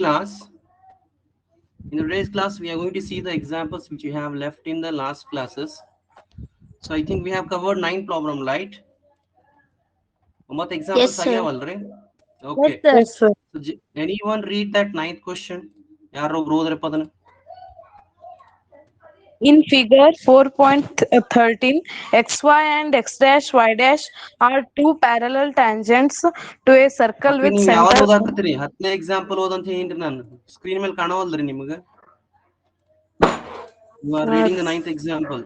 class, we are going to see the examples which you have left in the last classes. So I think we have covered 9 problem, right? What Yes, examples sir. agya Yes, Okay. sir. Yes, sir. So anyone read that ninth question? Yaro brother padana. In figure 4.13, xy and x dash y dash are two parallel tangents to a circle Okay, with ನೀವು ಯಾವ್ದು center. ಓದಾಕತ್ತೀರಿ 10ನೇ example ಓದಂತ ಹೇಳಿನ್ರಿ ನಾನು screen ಮೇಲೆ ಕಾಣವಲ್ರಿ ನಿಮಗೆ. You are reading the 9th example.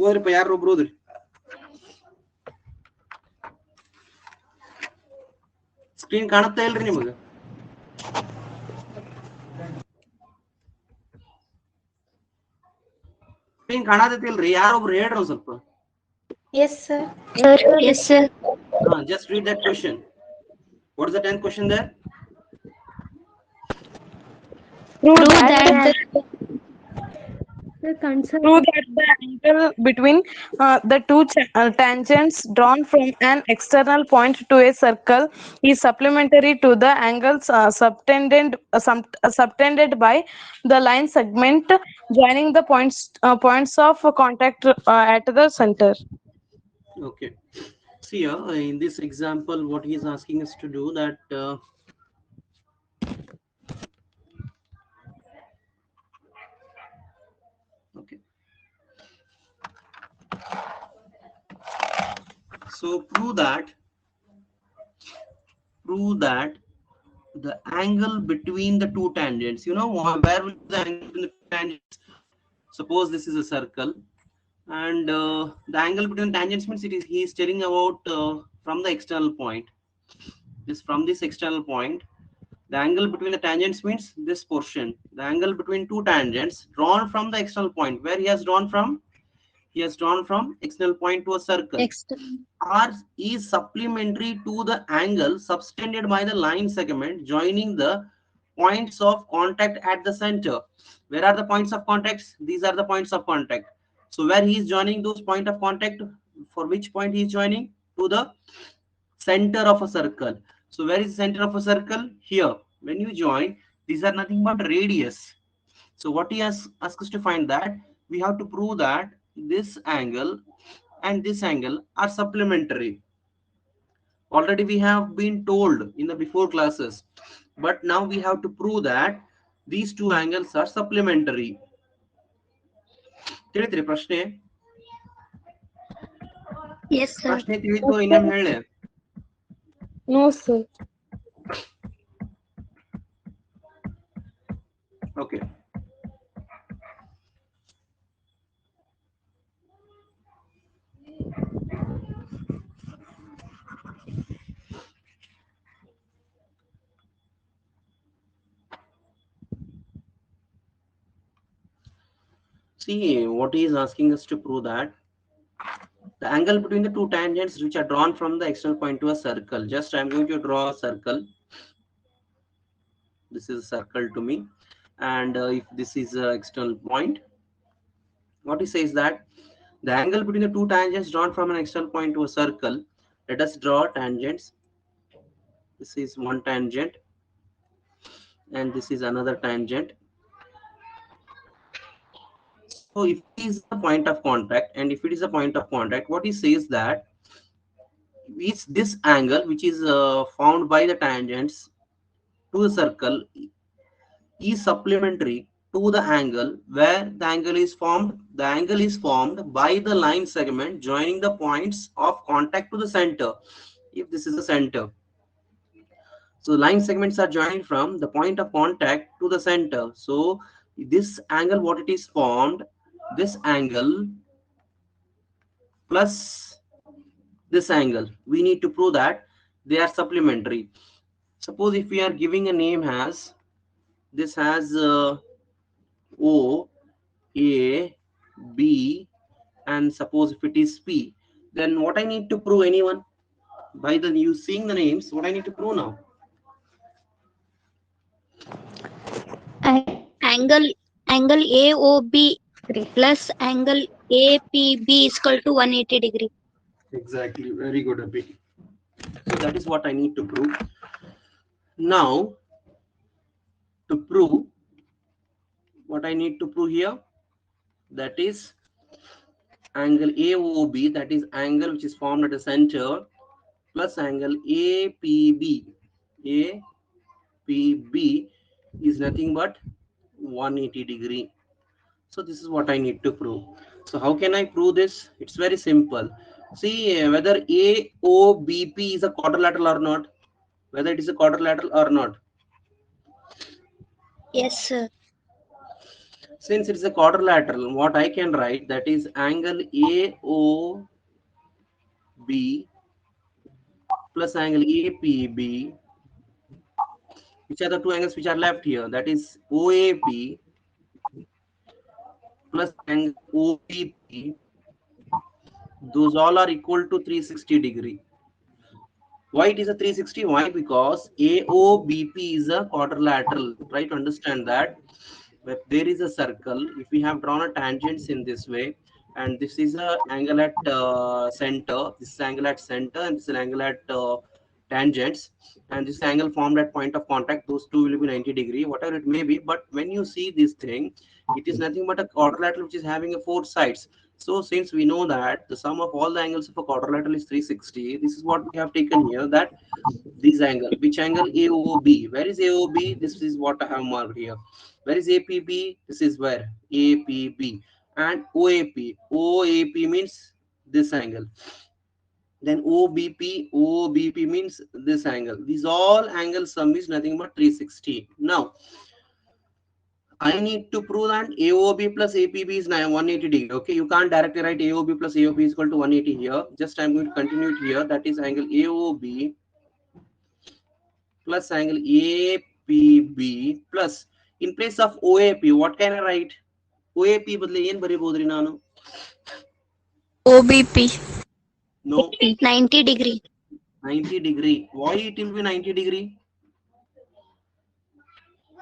ಓದ್ರಿಪ್ಪ ಯಾರು ಒಬ್ರು ಓದ್ರಿ. Screen ಕಾಣುತ್ತಾ ಇಲ್ರಿ ನಿಮಗೆ? ಸ್ಕ್ರೀನ್ ಕಾಣತೈತಿಲ್ರಿ? ಯಾರೊಬ್ರು ಹೇಳ್ರಿ ಒಂದ್ ಸ್ವಲ್ಪ. Yes, sir. Yes, sir. Just read that question. What is the 10th question there? Prove that Prove the angle between the two tangents drawn from an external point to a circle is supplementary to the angles subtended by the line segment joining the points of contact at the center. Okay. See here, in this example, what he is asking us to do that okay. So prove that the angle between the two tangents, you know, where will the angle between the two tangents? Suppose this is a circle, and the angle between tangents means he is telling about from the external point. From this external point, the angle between the tangents means this portion. The angle between two tangents drawn from the external point, where he has drawn from external point to a circle. R is supplementary to the angle subtended by the line segment joining the points of contact at the center. Where are the points of contact? These are the points of contact. So where he is joining those point of contact, for which point he is joining? To the center of a circle. So where is the center of a circle? Here. When you join, these are nothing but radius. So what he has asked us to find that we have to prove that this angle and this angle are supplementary. Already we have been told in the before classes, but now we have to prove that these two angles are supplementary. ತಿಳಿತ್ರಿ ಪ್ರಶ್ನೆ? Yes, sir. ಪ್ರಶ್ನೆ ತಿಳಿತು ಇನ್ನೊಮ್ಮೆ ಹೇಳಿ. No, sir. Okay. See, what he is asking us to prove that the angle between the two tangents which are drawn from the external point to a circle. Just I'm going to draw a circle. This is a circle to me, and if this is an external point, what he says that the angle between the two tangents drawn from an external point to a circle. Let us draw tangents. This is one tangent, and this is another tangent. So if it is the point of contact, and if it is a point of contact, what he says that is this angle which is found by the tangents to the circle is supplementary to the angle where the angle is formed. The angle is formed by the line segment joining the points of contact to the center. If this is the center, so the line segments are joined from the point of contact to the center. So this angle, what it is formed, this angle plus this angle, we need to prove that they are supplementary. Suppose if we are giving a name as this has O, A, B, and suppose if it is P, then what I need to prove, anyone? By the you seeing the names, what I need to prove now? Angle AOB plus angle APB is equal to 180 degree. Exactly. Very good, Abhi. So that is what I need to prove. Now, to prove what I need to prove here, that is angle AOB, that is angle which is formed at the center, plus angle APB. APB is nothing but 180 degree. So this is what I need to prove. So how can I prove this? It's very simple. See whether AOBP is a quadrilateral or not. Whether it is a quadrilateral or not. Yes, sir. Since it's a quadrilateral, what I can write, that is angle AOB plus angle APB, which are the two angles which are left here. That is OAP plus angle OBP. Those all are equal to 360 degree. Why it is a 360? Why? Because AOBP is a quadrilateral. Try to understand that. If there is a circle, if we have drawn a tangents in this way, and this is a angle at center, this is angle at center, and this is an angle at tangents, and this angle formed at point of contact, those two will be 90 degree, whatever it may be. But when you see this thing, it is nothing but a quadrilateral which is having a four sides. So since we know that the sum of all the angles of a quadrilateral is 360, this is what we have taken here, that this angle, which angle? AOB. Where is AOB? This is what I have marked here. Where is APB? This is where APB. And OAP. OAP means this angle. Then OBP means this angle. These all angle sum is nothing but 360. Now I need to prove that AOB plus APB is 180 degree. Okay, you can't directly write AOB plus AOP is equal to 180 here. Just I'm going to continue it here. That is angle AOB plus angle APB plus, in place of OAP, what can I write? OAP ಬದಲು ಏನು ಬರೀಬಹುದ್ರಿ ನಾನು? OBP. No. 90 degree. 90 degree. Why it will be 90 degree?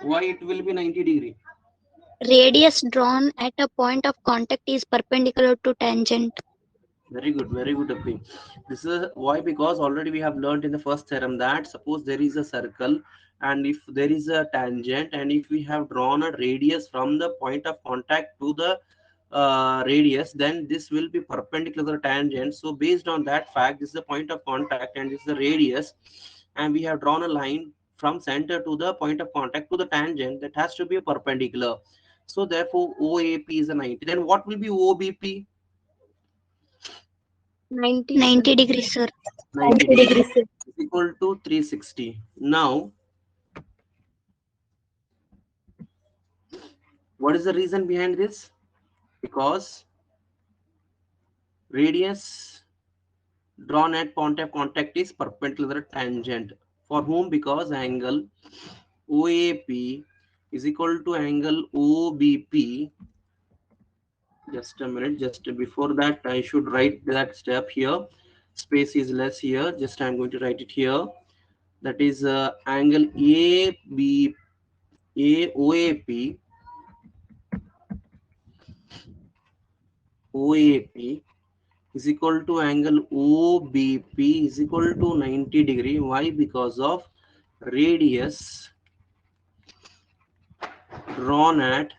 Why it will be 90 degree? Radius drawn at a point of contact is perpendicular to tangent. Very good, Appi. This is why, because already we have learned in the first theorem that suppose there is a circle, and if there is a tangent, and if we have drawn a radius from the point of contact to the radius, then this will be perpendicular to the tangent. So based on that fact, this is the point of contact and this is the radius, and we have drawn a line from center to the point of contact to the tangent, that has to be perpendicular. So therefore OAP is a 90. Then what will be OBP? 90 degrees, sir. 90 degrees is equal to 360. Now, what is the reason behind this? Because radius drawn at point of contact is perpendicular to tangent. For whom? Because angle OAP is equal to angle OBP. Just a minute, just before that I should write that step here. Space is less here, just I'm going to write it here. That is angle OAP is equal to angle OBP is equal to 90 degree. Why? Because of radius drawn at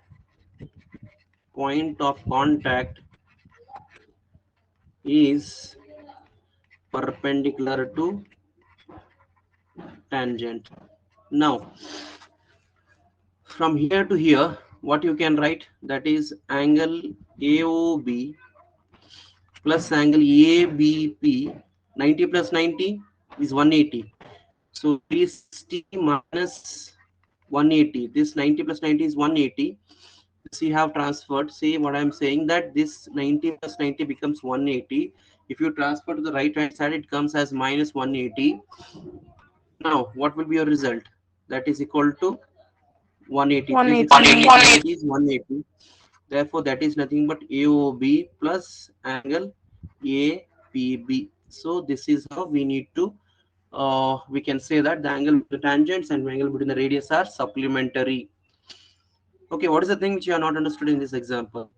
point of contact is perpendicular to tangent. Now, from here to here, what you can write, that is angle AOB plus angle ABP. 90 plus 90 is 180. So 360 minus 180. This 90 plus 90 is 180. This you have transferred. See what I'm saying, that this 90 plus 90 becomes 180. If you transfer to the right hand side, it comes as minus 180. Now, what will be your result? That is equal to 180. 360 is 180. Therefore, that is nothing but AOB plus angle APB. So this is how we need to, we can say that the angle between the tangents and the angle between the radius are supplementary. Okay, what is the thing which you are not understood in this example?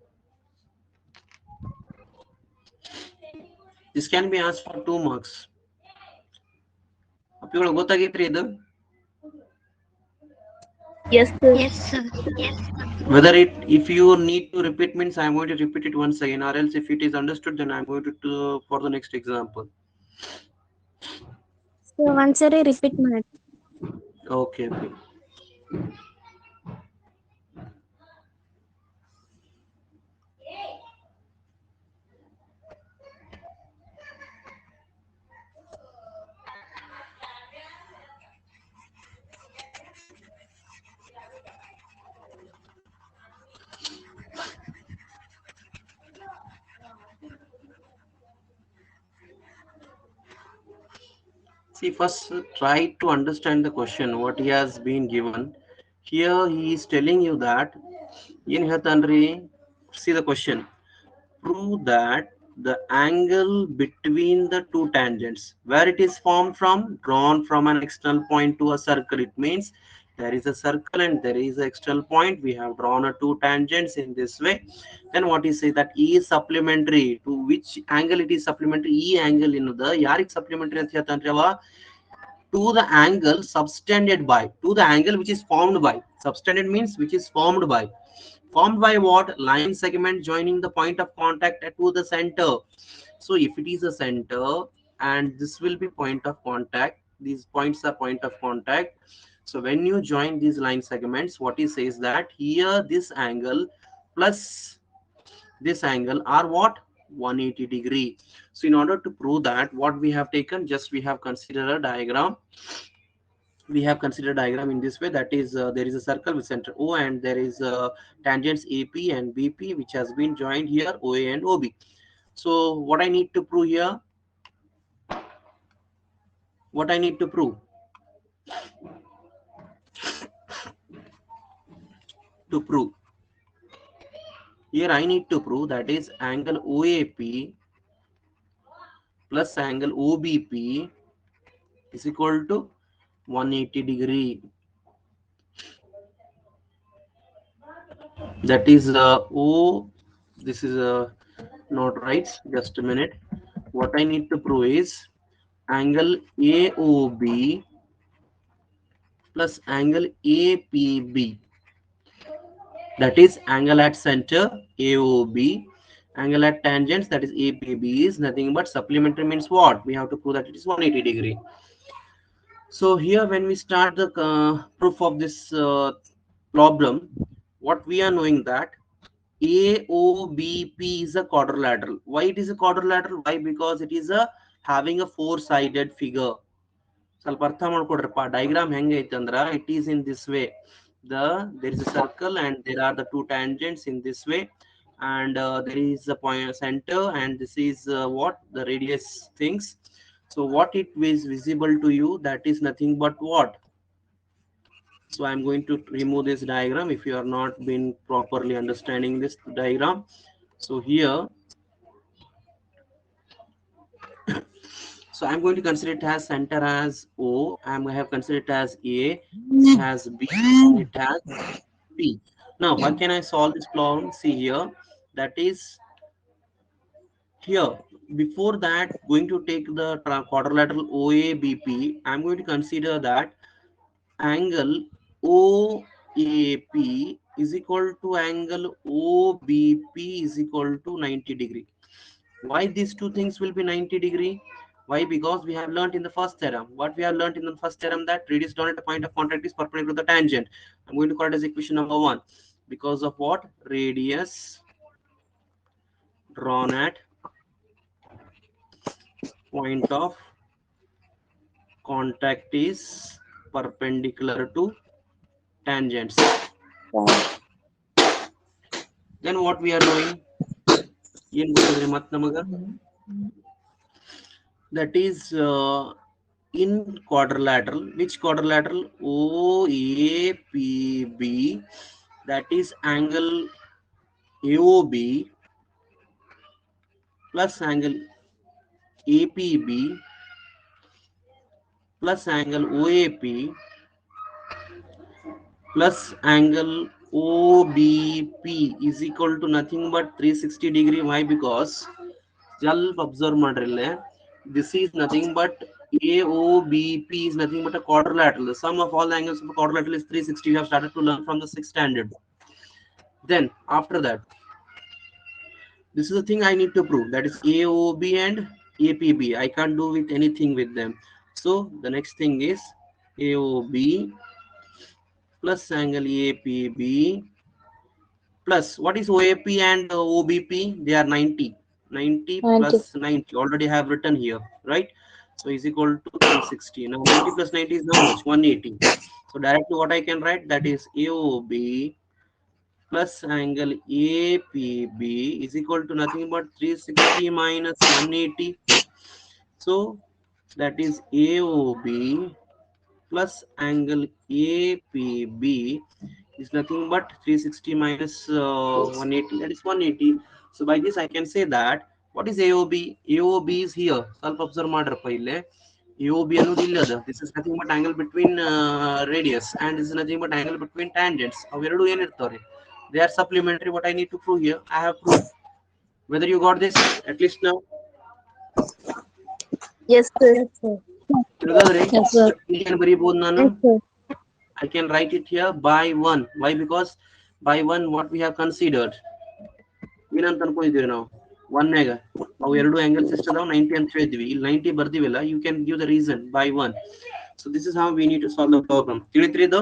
This can be asked for 2 marks. ಅಪ್ಪಿಗಳು ಗೊತ್ತಾಗೈತ್ರಿ ಇದು? Yes, sir. Yes, sir. Whether if you need to repeat means I'm going to repeat it once again, or else if it is understood then I'm going to for the next example. So ಒಂದ್ಸರಿ repeat ಮಾಡಿ. Okay. See, first try to understand the question, what he has been given. Here he is telling you that, in Hatandri, see the question. Prove that the angle between the two tangents, where it is formed from, drawn from an external point to a circle. It means there is a circle and there is an external point. We have drawn a two tangents in this way. Then what is say that E is supplementary to which angle it is supplementary? E angle in the yarik supplementary ಅಂತ ಹೇಳ್ತಾನ್ರಿ to the angle subtended by, to the angle which is formed by. Subtended means which is formed by. Formed by what? Line segment joining the point of contact to the center. So if it is a center and this will be point of contact, these points are point of contact. So when you join these line segments, what he says that here this angle plus this angle are what? 180 degree. So in order to prove that, what we have taken, just we have considered a diagram. We have considered a diagram in this way, that is there is a circle with center O and there is tangents AP and BP which has been joined here, OA and OB. So what I need to prove here, what I need to prove? To prove here I need to prove that is angle OAP plus angle OBP is equal to 180 degree. That is O, this is not right, just a minute. What I need to prove is angle AOB plus angle APB, that is angle at center AOB, angle at tangents that is APB is nothing but supplementary means what? We have to prove that it is 180 degree. So here when we start the proof of this problem, what we are knowing that AOBP is a quadrilateral. Why it is a quadrilateral? Why? Because it is a having a four-sided figure. ಸ್ವಲ್ಪ ಅರ್ಥ ಮಾಡ್ಕೊಡ್ರಪ್ಪ, diagram ಹೆಂಗೆ ಐತೆ ಅಂದ್ರ it is in this way. There is a circle and there are the two tangents in this way, and there is a point center and this is what the radius things. So what it is visible to you, that is nothing but what? So I'm going to remove this diagram if you are not been properly understanding this diagram. So here, so I'm going to consider it as center as O. I'm going to have considered it as A, it has B, it has P. Now how can I solve this problem? See here, that is here. Before that, going to take the quadrilateral OABP, I'm going to consider that angle OAP is equal to angle OBP is equal to 90 degree. Why these two things will be 90 degree? Why? Because we have learned in the first theorem. What we have learned in the first theorem, that radius drawn at a point of contact is perpendicular to the tangent. I'm going to call it as equation number 1. Because of what? Radius drawn at point of contact is perpendicular to tangents. Then what we are doing? That is in quadrilateral. Which quadrilateral? OAPB, that is angle AOB plus angle APB plus angle OAP plus angle OBP is equal to nothing but 360 degree. Why? Because ಸ್ವಲ್ಪ observe ಮಾಡ್ರಿಲ್ಲೇ. This is nothing but AOBP is nothing but a quadrilateral. The sum of all the angles of a quadrilateral is 360. We have started to learn from the 6th standard. Then after that, this is the thing I need to prove, that is AOB and APB. I can't do with anything with them. So the next thing is AOB plus angle APB plus what is OAP and OBP? They are 90. 90 plus 90 already have written here, right? So is equal to 360. Now 90 plus 90 is how much? 180. So directly what I can write, that is AOB plus angle APB is equal to nothing but 360 minus 180. So that is AOB plus angle APB is nothing but 360 minus 180, that is 180. So by this I can say that what is AOB? AOB is here. Self observe ಮಾಡ್ರಪ್ಪ ಇಲ್ಲೇ. AOB ಅನ್ನೋದು ಇಲ್ಲ ಅದ. This is nothing but angle between radius and this is nothing but angle between tangents. ಅವೆರಡು ಏನಿರ್ತಾವ್ರಿ? They are supplementary. What I need to prove here, I have proved. Whether you got this at least now? Yes, sir. Yes, sir. I can write it here by 1. Why? Because by 1 what we have considered. ಏನಂತ ಅನ್ಕೊಂಡಿದ್ದೀವಿ ನಾವು 1 ನಾಗ ಅವು ಎರಡು angles ಎಷ್ಟು ಅದಾವ 90 ಅಂತ ಹೇಳಿದ್ವಿ. ಇಲ್ಲಿ 90 ಬರ್ದಿವಿಲ್ಲ. You can give the reason by 1. So this is how we need to solve the problem. ತಿಳಿತ್ರಿ ಇದು?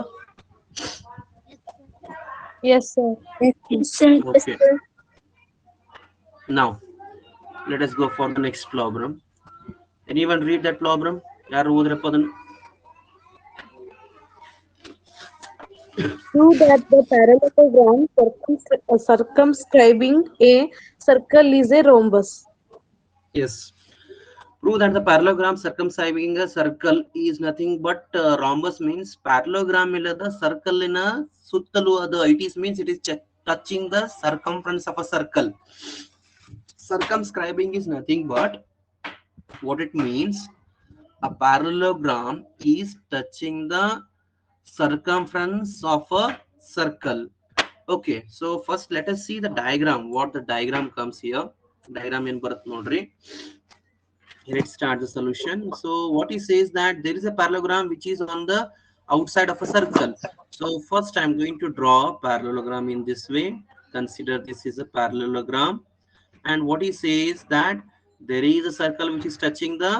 Yes, sir. Yes, sir. Okay. Now let us go for the next problem. Anyone read that problem? ಯಾರು ಓದ್ರಪ್ಪ ಅದನ್ನು? Prove that the parallelogram circumscribing a circle is a rhombus. Yes. Prove that the parallelogram circumscribing a circle is nothing but rhombus means parallelogram illada circle ina suttalu adu it is means it is touching the circumference of a circle. Circumscribing is nothing but what it means, a parallelogram is touching the circumference of a circle. Okay, so first let us see the diagram. What the diagram comes here. Diagram in barat nodri. Let's start the solution. So what he says that there is a parallelogram which is on the outside of a circle. So first I'm going to draw a parallelogram in this way. Consider this is a parallelogram, and what he says that there is a circle which is touching the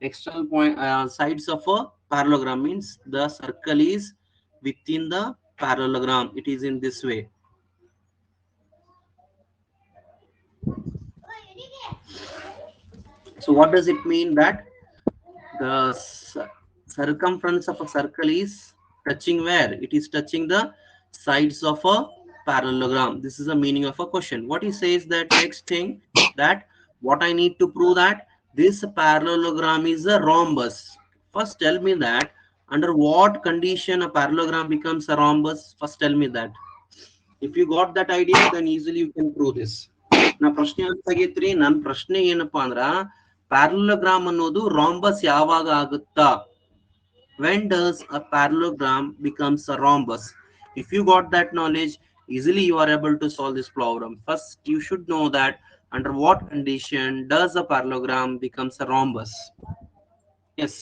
external point sides of a parallelogram, means the circle is within the parallelogram. It is in this way. So what does it mean that the circumference of a circle is touching where? It is touching the sides of a parallelogram. This is the meaning of a question. What he says that next thing, that what I need to prove that this parallelogram is a rhombus. First tell me that under what condition a parallelogram becomes a rhombus. First tell me that. If you got that idea, then easily you can prove this. Na ಪ್ರಶ್ನೆ ಅಂತಾಗಿತ್ರಿ. ನನ್ನ ಪ್ರಶ್ನೆ ಏನಪ್ಪಾ ಅಂದ್ರ parallelogram ಅನ್ನೋದು rhombus ಯಾವಾಗ ಆಗುತ್ತಾ? When does a parallelogram becomes a rhombus? If you got that knowledge, easily you are able to solve this problem. First you should know that under what condition does a parallelogram becomes a rhombus. Yes,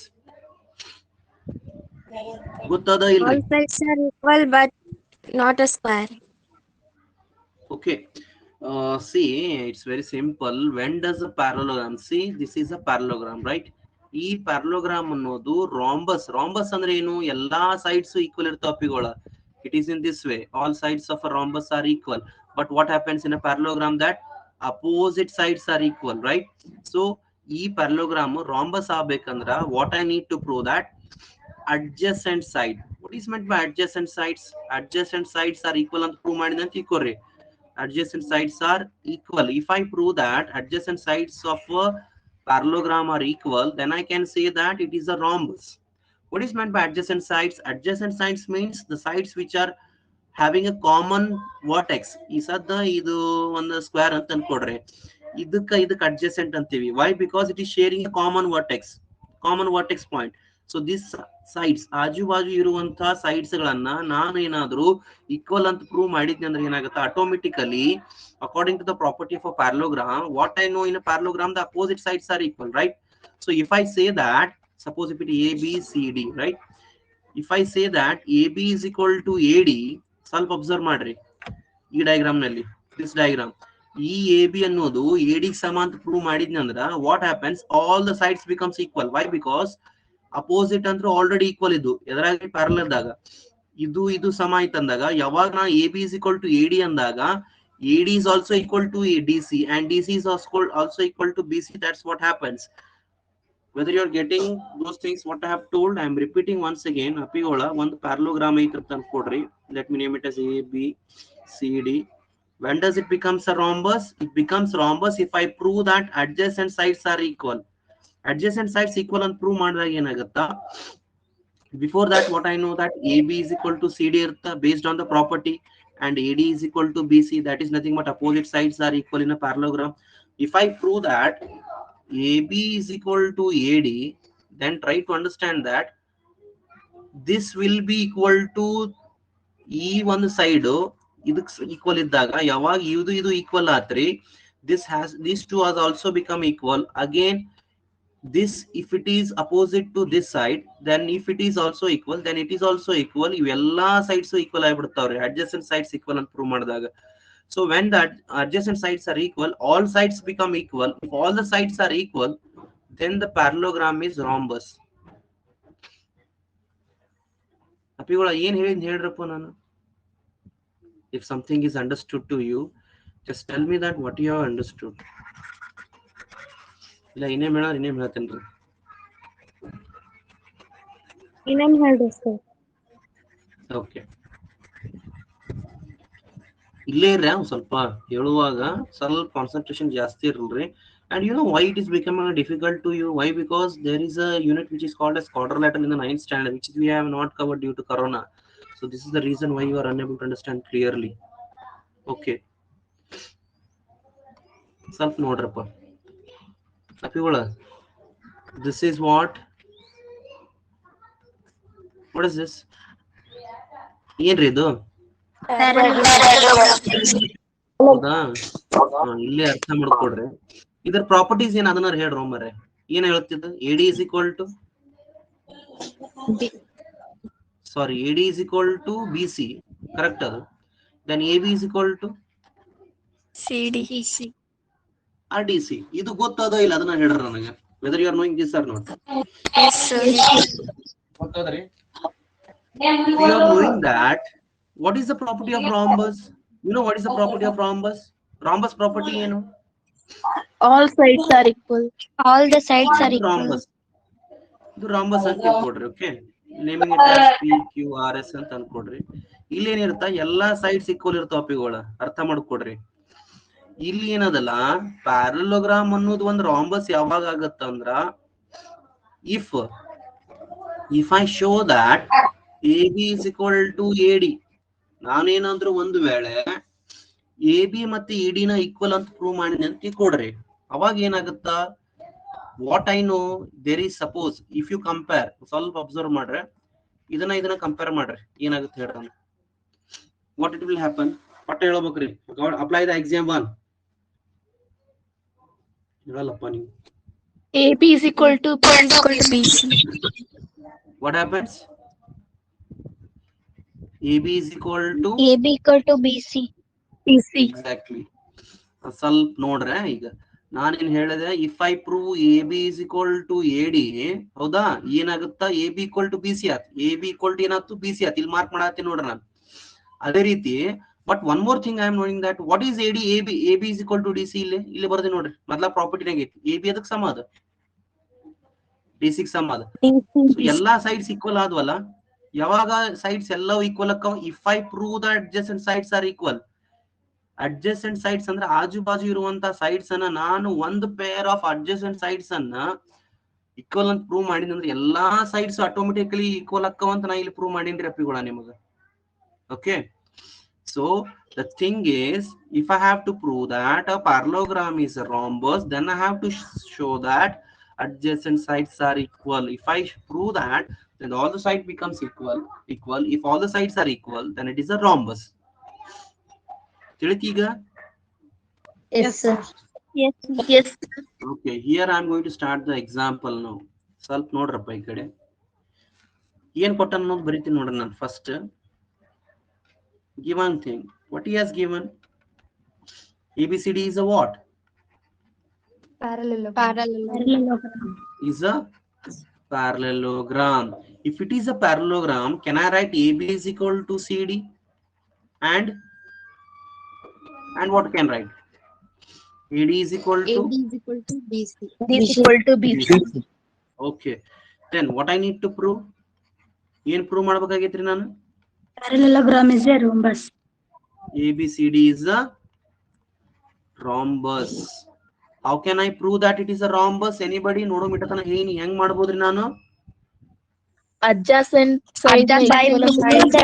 ಗೊತ್ತದ All ಇಲ್ರಿ? sides are equal but not a square. Okay. See, it's very simple. When does a parallelogram, see this is a parallelogram, right? ಈ parallelogram ಅನ್ನೋದು rhombus. Rhombus ಅಂದ್ರೆ ಏನು? ಎಲ್ಲಾ sides equal ಇರ್ತಾವ ಪಿಗೋಳ. It is in this way. All sides of a rhombus are equal. But what happens in a parallelogram? That opposite sides are equal, right? So ಈ parallelogram rhombus ಆಗ್ಬೇಕಂದ್ರ what I need to prove that adjacent side. What is meant by adjacent sides? Adjacent sides are equal ಅಂತ prove ಮಾಡಿದಂತ ತಿಳ್ಕೊರಿ. Adjacent sides are equal. If I prove that adjacent sides of a parallelogram are equal, then I can say that it is a rhombus. What is meant by adjacent sides? Adjacent sides means the sides which are having a common vertex. ಈ ಸದ್ದ ಇದು ಒಂದು square ಅಂತ ಅನ್ಕೊಡ್ರಿ. ಇದಕ್ಕೆ adjacent ಅಂತೀವಿ. Why? Because it is sharing a common vertex point. So this sides ಆಜು ಬಾಜು ಇರುವಂತಹ ಸೈಡ್ಸ್ ಗಳನ್ನ ನಾನು ಏನಾದ್ರು ಈಕ್ವಲ್ ಅಂತ ಪ್ರೂವ್ ಮಾಡಿದ್ನಿ ಅಂದ್ರೆ ಏನಾಗುತ್ತೆ, automatically according to the property of a parallelogram, what I know in a parallelogram, the opposite sides are equal, right? So if I say that, suppose if it ABCD, right? If I say that AB is equal to AD, ಸ್ವಲ್ಪ observe ಮಾಡ್ರಿ ಈ diagram ನಲ್ಲಿ, this diagram, ಈ AB ಅನ್ನೋದು AD ಸಮ ಅಂತ prove ಮಾಡಿದ್ನಿ ಅಂದ್ರ what happens, all the sides becomes equal. Why? Because opposite ಅಂದ್ರೆ ಆಲ್ರೆಡಿ ಈಕ್ವಲ್ ಇದ್ದು ಎದರಾಗಿ ಪ್ಯಾರಲಲ್ ದಾಗ, ಇದು ಸಮ ಆಯ್ತು ಅಂದಾಗ, ಯಾವಾಗ ನಾ AB is equal to AD ಅಂದಾಗ AD is also equal to DC and DC is also equal to BC. That's what happens. Whether you're getting those things what I have told, I am repeating once again. Apigola one parallelogram ಐತ ಅಂತ ಅನ್ಕೊಡ್ರಿ. Let me name it as ABCD. When does it becomes a rhombus? It becomes rhombus if I prove that adjacent sides are equal. Adjacent sides equal ಅಂತ prove ಮಾಡಿದಾಗ ಏನಾಗುತ್ತಾ, before that what I know that AB is equal to CD ಇರುತ್ತಾ based on the property, and AD is equal to BC, that is nothing but opposite sides are equal in a parallelogram. If I prove that AB is equal to AD, then try to understand that this will be equal to ಈ ಒಂದು side ಇದಕ್ equal ಇದ್ದಾಗ, ಯಾವಾಗ ಇದು equal ಆತ್ರಿ, these two has also become equal. Again this, if it is opposite to this side, then if it is also equal, then it is also equal. ಇವೆಲ್ಲಾ sides equal ಆಗಿಬಿಡ್ತಾವ್ರಿ adjacent sides equal ಅಂತ prove ಮಾಡಿದಾಗ. So when the adjacent sides are equal, all sides become equal. If all the sides are equal, then the parallelogram is rhombus. ಅಪ್ಪಿಗಳ ಏನ್ ಹೇಳಿದ್ ಹೇಳ್ರಪ್ಪ ನಾನು. If something is understood to you, just tell me that what you have understood. ಇಲ್ಲ ಇನ್ನೇಮ್ ಹೇಳ್ತೇನ್ರಿ. ಇನ್ನೇನ್ ಹೇಳ್ರಿ sir. Okay, ಇಲ್ಲೇ ಇರ್ರಿ, ಸ್ವಲ್ಪ ಹೇಳುವಾಗ ಸ್ವಲ್ಪ ಕಾನ್ಸಂಟ್ರೇಷನ್ ಜಾಸ್ತಿ ಇರಲ್ರಿ. And you know why it is becoming difficult to you? Why? Because there is a unit which is called as quadrilateral in the 9th standard, which we have not covered due to corona. So this is the reason why you are unable to understand clearly. Okay, ಸ್ವಲ್ಪ ನೋಡ್ರಪ್ಪ ಅಪ್ಪಿಗಳ, this is what is this? ಏನ್ರಿ ಇದು? ಹೌದಾ, ಇಲ್ಲೇ ಅರ್ಥ ಮಾಡ್ಕೊಡ್ರಿ. ಇದರ properties ಏನ್ ಅದನ್ನ ಹೇಳ್ರಿ ಒಮ್ಮರೆ. ಏನ್ ಹೇಳ್ತಿದ್ದ? AD is equal to AD is equal to BC, correct ಅದು. Then AB is equal to CD. RDC. ಇದು ಗೊತ್ತದೋ ಇಲ್ಲ ಅದನ್ನ ಹೇಳ್ರಿ ನನಗೆ. Whether you are knowing this or not. Yes sir. ಗೊತ್ತದ್ರಿ? We are knowing that. What is the property of rhombus? You know what is the property of rhombus? Rhombus property ಏನು? All sides are equal. All the sides are equal. Rhombus. ಇದು rhombus ಅಂತ ತಿಳ್ಕೊಡ್ರಿ. Okay, naming it as PQRS ಅಂತ ಅನ್ಕೊಡ್ರಿ. ಇಲ್ಲಿ ಏನಿರುತ್ತಾ, ಎಲ್ಲಾ sides equal ಇರ್ತಾವ ಅಪ್ಪಿಗಳ, ಅರ್ಥ ಮಾಡ್ಕೊಡ್ರಿ. ಇಲ್ಲಿ ಏನದಲ್ಲ, ಪ್ಯಾರಲೋಗ್ರಾಮ್ ಅನ್ನೋದು ಒಂದು ರಾಂಬಸ್ ಯಾವಾಗ ಆಗತ್ತಂದ್ರ, if I show that AB is equal to AD, ನಾನೇನಾದ್ರೂ ಒಂದು ವೇಳೆ AB ಮತ್ತೆ AD ನ ಈಕ್ವಲ್ ಅಂತ ಪ್ರೂವ್ ಮಾಡಿದೆ ಅಂತ ತಿಳ್ಕೊಡ್ರಿ. ಅವಾಗ ಏನಾಗುತ್ತ, what I know there is, suppose if you compare, ಸ್ವಲ್ಪ ಅಬ್ಸರ್ವ್ ಮಾಡ್ರೆ, ಇದನ್ನ ಕಂಪೇರ್ ಮಾಡ್ರಿ, ಏನಾಗುತ್ತೆ ಹೇಳ್ರಿ. ವಾಟ್ ಇಟ್ ವಿಲ್ ಹ್ಯಾಪನ್, ಒಟ್ಟು ಹೇಳ್ಬೇಕ್ರಿ. ಅಪ್ಲೈ ದ ಎಕ್ಸಾಮ್ 1 ಹೇಳಲ್ಲಪ್ಪ ನೀವು. AB is equal to BC. What happens? AB is equal to BC. Exactly. ಸ್ವಲ್ಪ ನೋಡ್ರೆ, ಈಗ ನಾನೇನ್ ಹೇಳಿದೆ, if I prove AB is equal to AD, ಹೌದಾ, ಏನಾಗುತ್ತಾ, AB equal to BC ಆತ್. AB equal to ಏನಾಯ್ತು, BC ಆತ್. ಇಲ್ಲಿ ಮಾರ್ಕ್ ಮಾಡತ್ತೀನಿ ನೋಡ್ರಿ ನಾನು. ಅದೇ ರೀತಿ, but one more thing I am nodding that what is AD, AB is equal to DC. ಇಲ್ಲಿ ಬರ್ದೆ ನೋಡ್ರಿ, ಮೊದಲ ಪ್ರಾಪರ್ಟಿನಾಗ ಐತಿ. AB ಅದಕ್ಕೆ ಸಮ ಅದ, DC ಗೆ ಸಮ ಅದ. ಎಲ್ಲಾ ಸೈಡ್ಸ್ ಈಕ್ವಲ್ ಆದ್ವಲ್ಲ, ಯಾವಾಗ ಸೈಡ್ಸ್ ಎಲ್ಲವೂ ಈಕ್ವಲ್ ಅಕ್ಕವ, if I prove the adjacent sides are equal. Adjacent sides ಅಂದ್ರೆ ಆಜು ಬಾಜು ಇರುವಂತ ಸೈಡ್ಸ್ ಅನ್ನ ನಾನು ಒಂದು ಪೇರ್ ಆಫ್ ಅಡ್ಜಸೆಂಟ್ ಸೈಡ್ಸ್ ಅನ್ನ ಈಕ್ವಲ್ ಅಂತ ಪ್ರೂವ್ ಮಾಡಿದ್ನಿ ಅಂದ್ರೆ ಎಲ್ಲಾ ಸೈಡ್ಸ್ ಆಟೋಮೆಟಿಕಲಿ ಈಕ್ವಲ್ ಅಕ್ಕವ ಅಂತ ನಾ ಇಲ್ಲಿ ಪ್ರೂವ್ ಮಾಡೀನ್ರಿ ಅಪ್ಪಿಗಳ ನಿಮಗ. Okay, so the thing is, if I have to prove that a parallelogram is a rhombus, then I have to show that adjacent sides are equal. If I prove that, then all the side becomes equal. If all the sides are equal, then it is a rhombus. ತಿಳಿತೀಗ? Yes, sir. Yes, sir. Yes. Okay, here I am going to start the example now. ಸ್ವಲ್ಪ ನೋಡ್ರಪ್ಪ ಈ ಕಡೆ ಏನ್ ಕೊಟ್ಟ ಅನ್ನೋದು ಬರಿತೀನಿ ನೋಡ್ರಿ ನಾನು first. Given thing, what he has given, ABCD is a what? Parallelogram. Is a parallelogram. If it is a parallelogram, can I write AB is equal to CD? And what can write? AD is equal to? AD is equal to BC. Is equal to BC. Okay. Then what I need to prove? ಏನ್ prove ಮಾಡ್ಬೇಕಾಗೈತ್ರಿ ನಾನು? Parallelogram is a rhombus. ABCD is a rhombus. How can I prove that it is a rhombus? Anybody ನೋಡೋ ಮಿಟತನ ಹೆಂಗ್ ಮಾಡ್ಬೋದ್ರಿ ನಾನು? Adjacent sides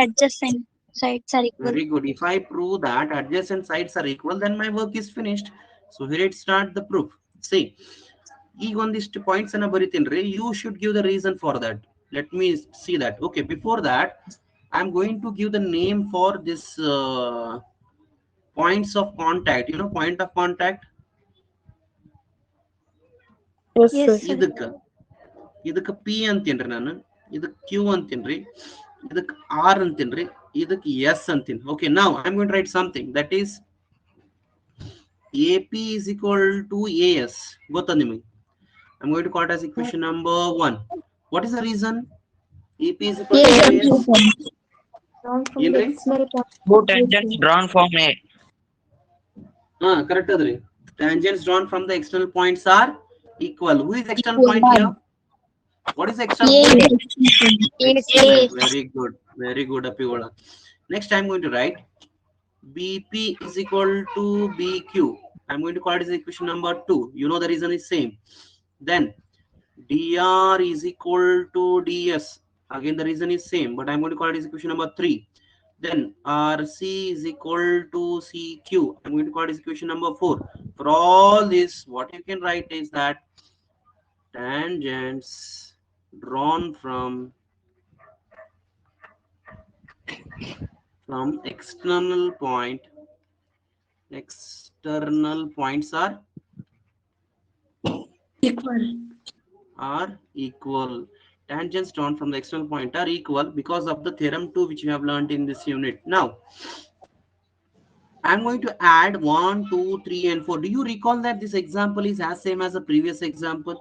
Adjacent sides are equal. Very good. If I prove that adjacent sides are equal, then my work is finished. So here it start the proof. See, ಈಗ ಒಂದಿಷ್ಟು points ಅನ್ನ ಬರಿತೀನಿ. You should give the reason for that. Let me see that. Okay, before that, I'm going to give the name for this points of contact. You know, point of contact. Yes, Yes, sir. sir. ಇದಕ್ಕೆ P ಅಂತೀನ್ರಿ ನಾನು, ಇದಕ್ಕೆ Q ಅಂತೀನ್ರಿ, ಇದಕ್ಕೆ R ಅಂತೀನ್ರಿ, ಇದಕ್ಕೆ S ಅಂತೀನಿ. Okay, now I'm going to write something that is AP is equal to AS. ಗೊತ್ತಾ ನಿಮಗೆ? I'm going to call it as equation number 1. What is the reason? AP is equal to AS. ಏನ್ರಿ? Two tangents drawn from A. Correct adri. Tangents drawn from the external points are equal. Who is external point here? What is external point? Excellent. Very good. Very good, Apigola. Next, I'm going to write BP is equal to BQ. I'm going to call it as equation number 2. You know the reason is same. Then DR is equal to DS. Again, the reason is same, but I'm going to call it as equation number 3. Then RC is equal to CQ. I'm going to call it as equation number 4. For all this, what you can write is that tangents drawn from external points are equal. Tangents drawn from the external point are equal because of the theorem 2 which you have learned in this unit. Now, I'm going to add 1, 2, 3, and 4. Do you recall that this example is as same as the previous example?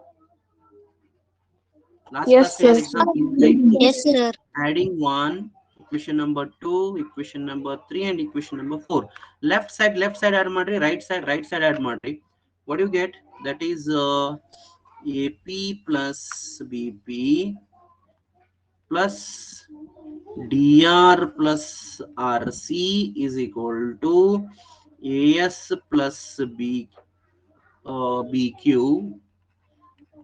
Last Yes, class we had sir. example, right? Yes, sir. Adding 1, equation number 2, equation number 3, and equation number 4. Left side add madri, right side add madri. What do you get? That is AP plus BP plus DR plus RC is equal to AS plus BQ